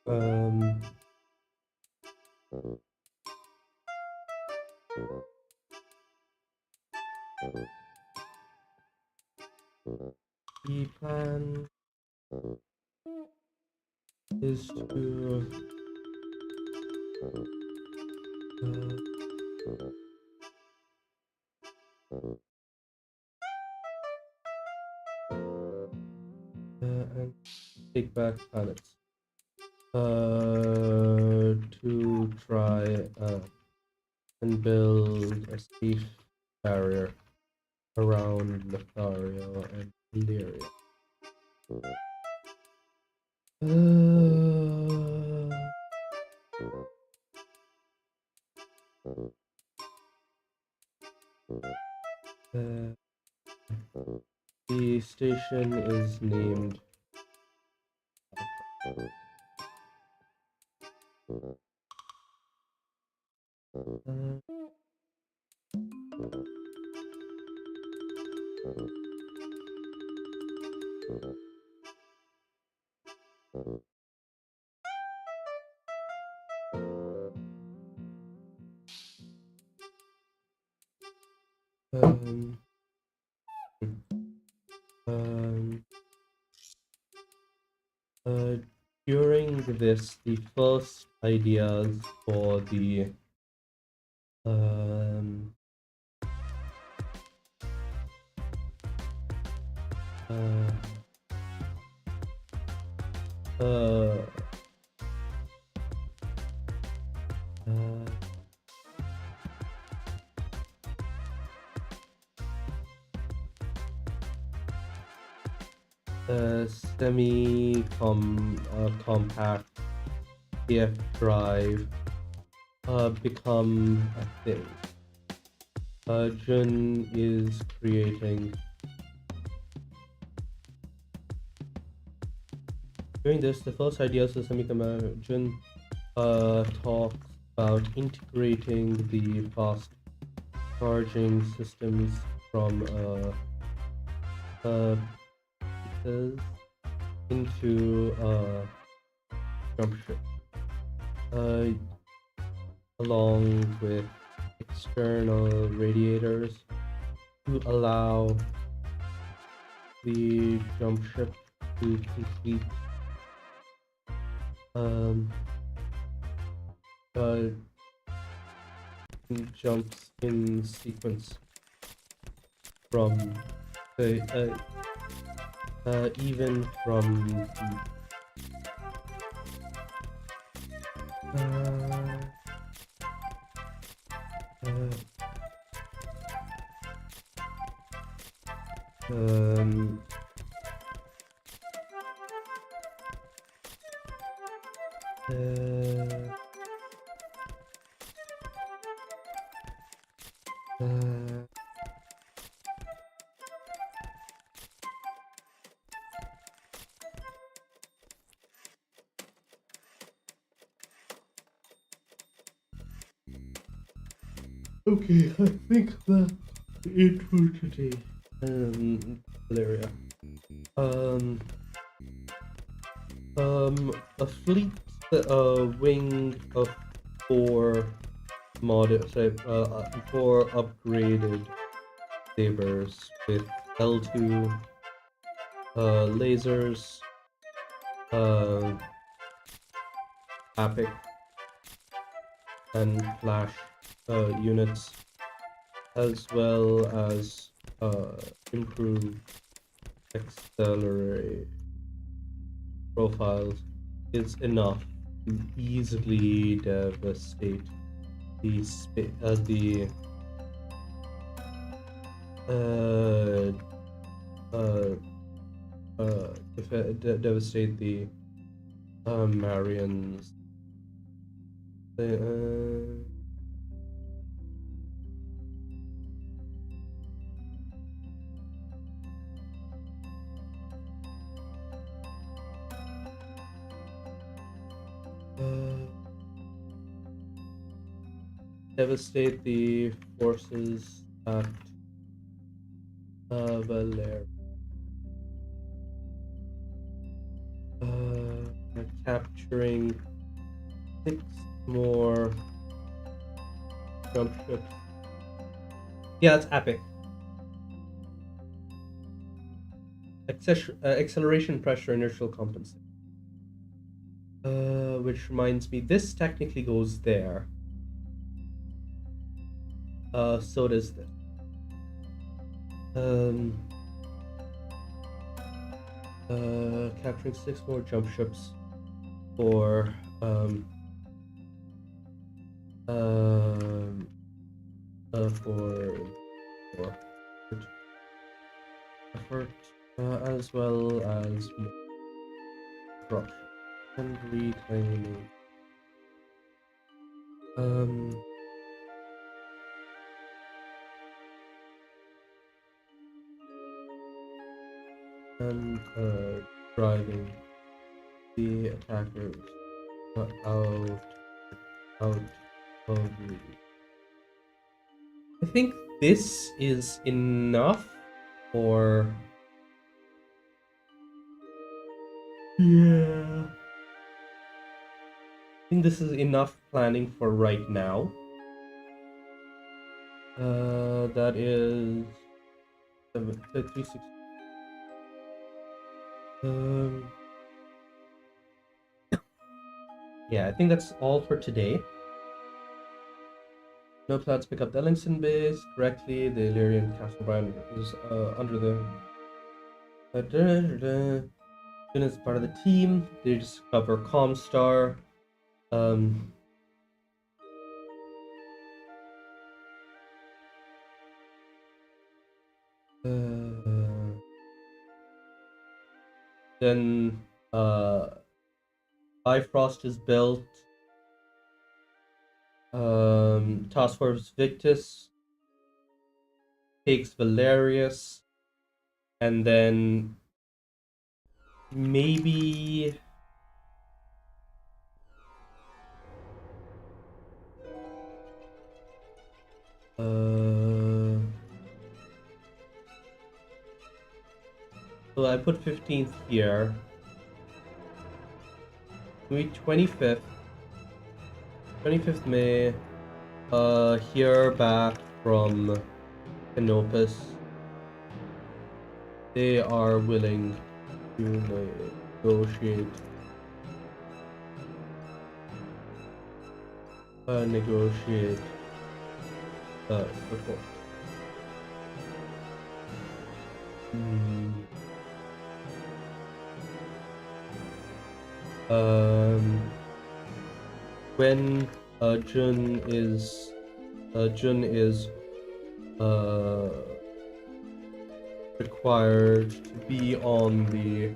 Um, the plan is to and take back planets. To try and build a safe barrier around Lothario and Illyria. The station is named um, um, during this, the first ideas for the um, uh, uh, uh, compact PF drive become a thing. Jun is creating. During this, the first ideas of semiconductor Jun talks about integrating the fast charging systems from pieces into jump ship, along with external radiators to allow the jump ship to complete jumps in sequence from even from okay, I think that's it for today. Valeria. A fleet, wing of 4 4 upgraded sabers with L2 lasers, Epic and flash units, as well as improved accelerate profiles, is enough to easily devastate the devastate the Marians. Devastate the forces at Valer. Capturing 6 more jump ships. Yeah, that's epic. Acceleration pressure inertial compensation. Which reminds me, this technically goes there. So does this. Capturing 6 more jump ships for for effort, as well as corruption and reclaiming. And driving the attackers out of the. I think this is enough for. Yeah. I think this is enough planning for right now. That is 360. Yeah, I think that's all for today. No plans to pick up the Ellingson base correctly. The Illyrian Castle Brand is under the. As part of the team, they discover Comstar. Then Bifrost is built. Task Force Victus takes Valerius, and then maybe so I put 15th here. Maybe 25th May. Hear back from Canopus. They are willing to negotiate. Support. When Jun is required to be on the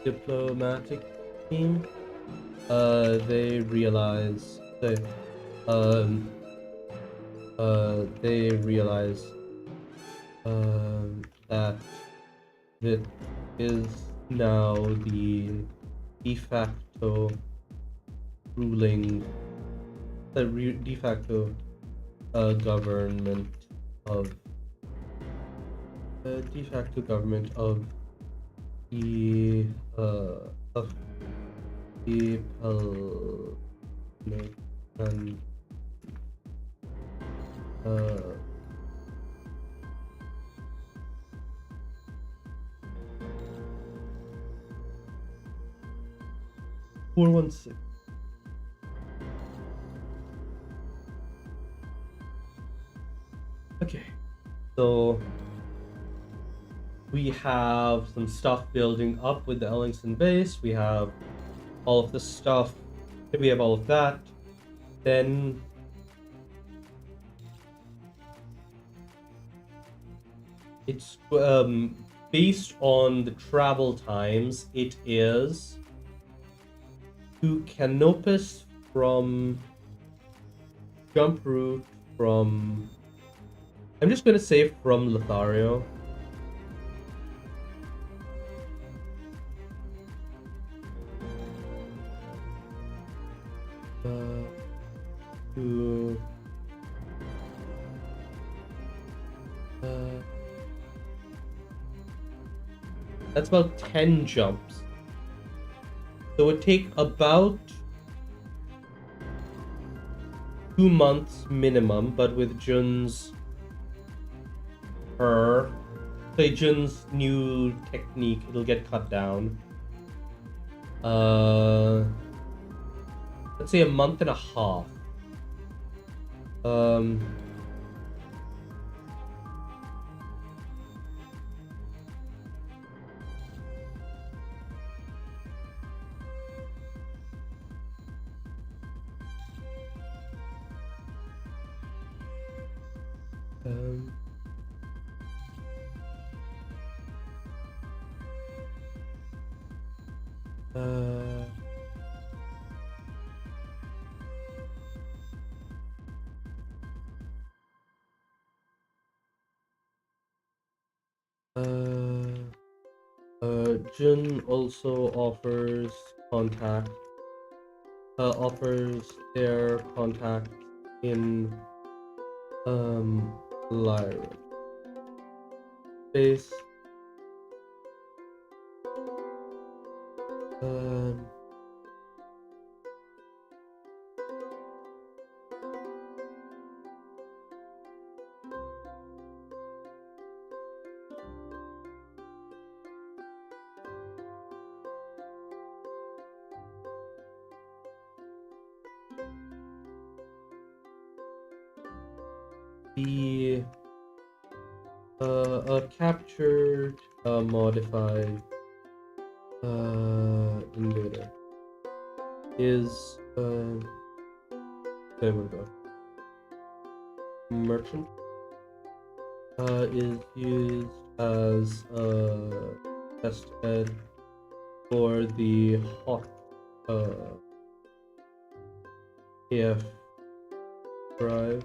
diplomatic team, they realize that it is now the de facto ruling, de facto government of the and .416. Okay, so we have some stuff building up with the Ellingson base. We have all of this stuff. We have all of that. Then it's based on the travel times. It is to Canopus from jump route from. I'm just gonna say from Lothario. To That's about 10 jumps. So it would take about 2 months minimum, but with Jun's new technique, it'll get cut down. Let's say a month and a half. Jun also offers their contact in Lyra space. The captured modified invader is there we go. Merchant is used as a test bed for the hot AF drive.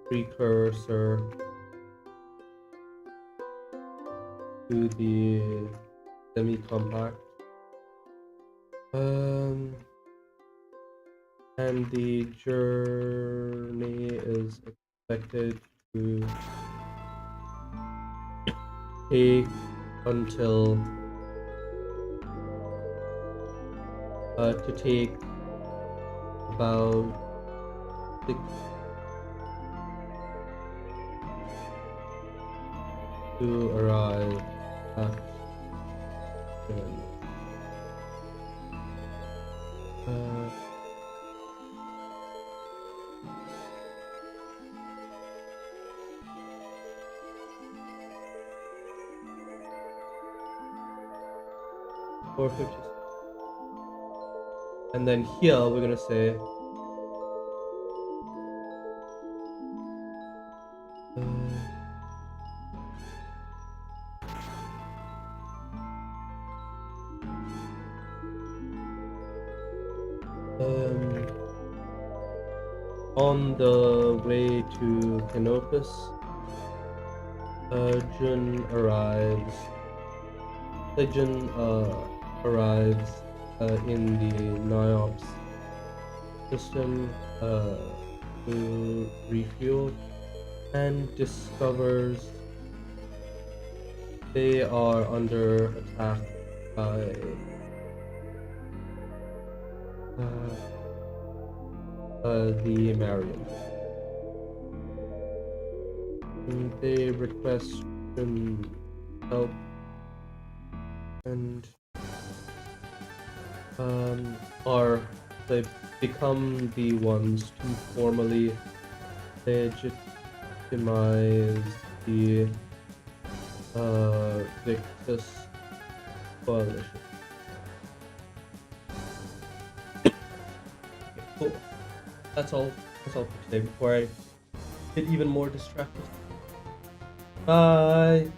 Precursor to the semi-compact, and the journey is expected to take until about 6 to arrive at 450. And then here we're gonna say on the way to Canopus, Jun arrives. Jun arrives in the NIOPS system to refuel, and discovers they are under attack by the Marian. And they request help, and they become the ones to formally legitimize the Victus coalition. Cool. That's all for today before I get even more distracted. Bye.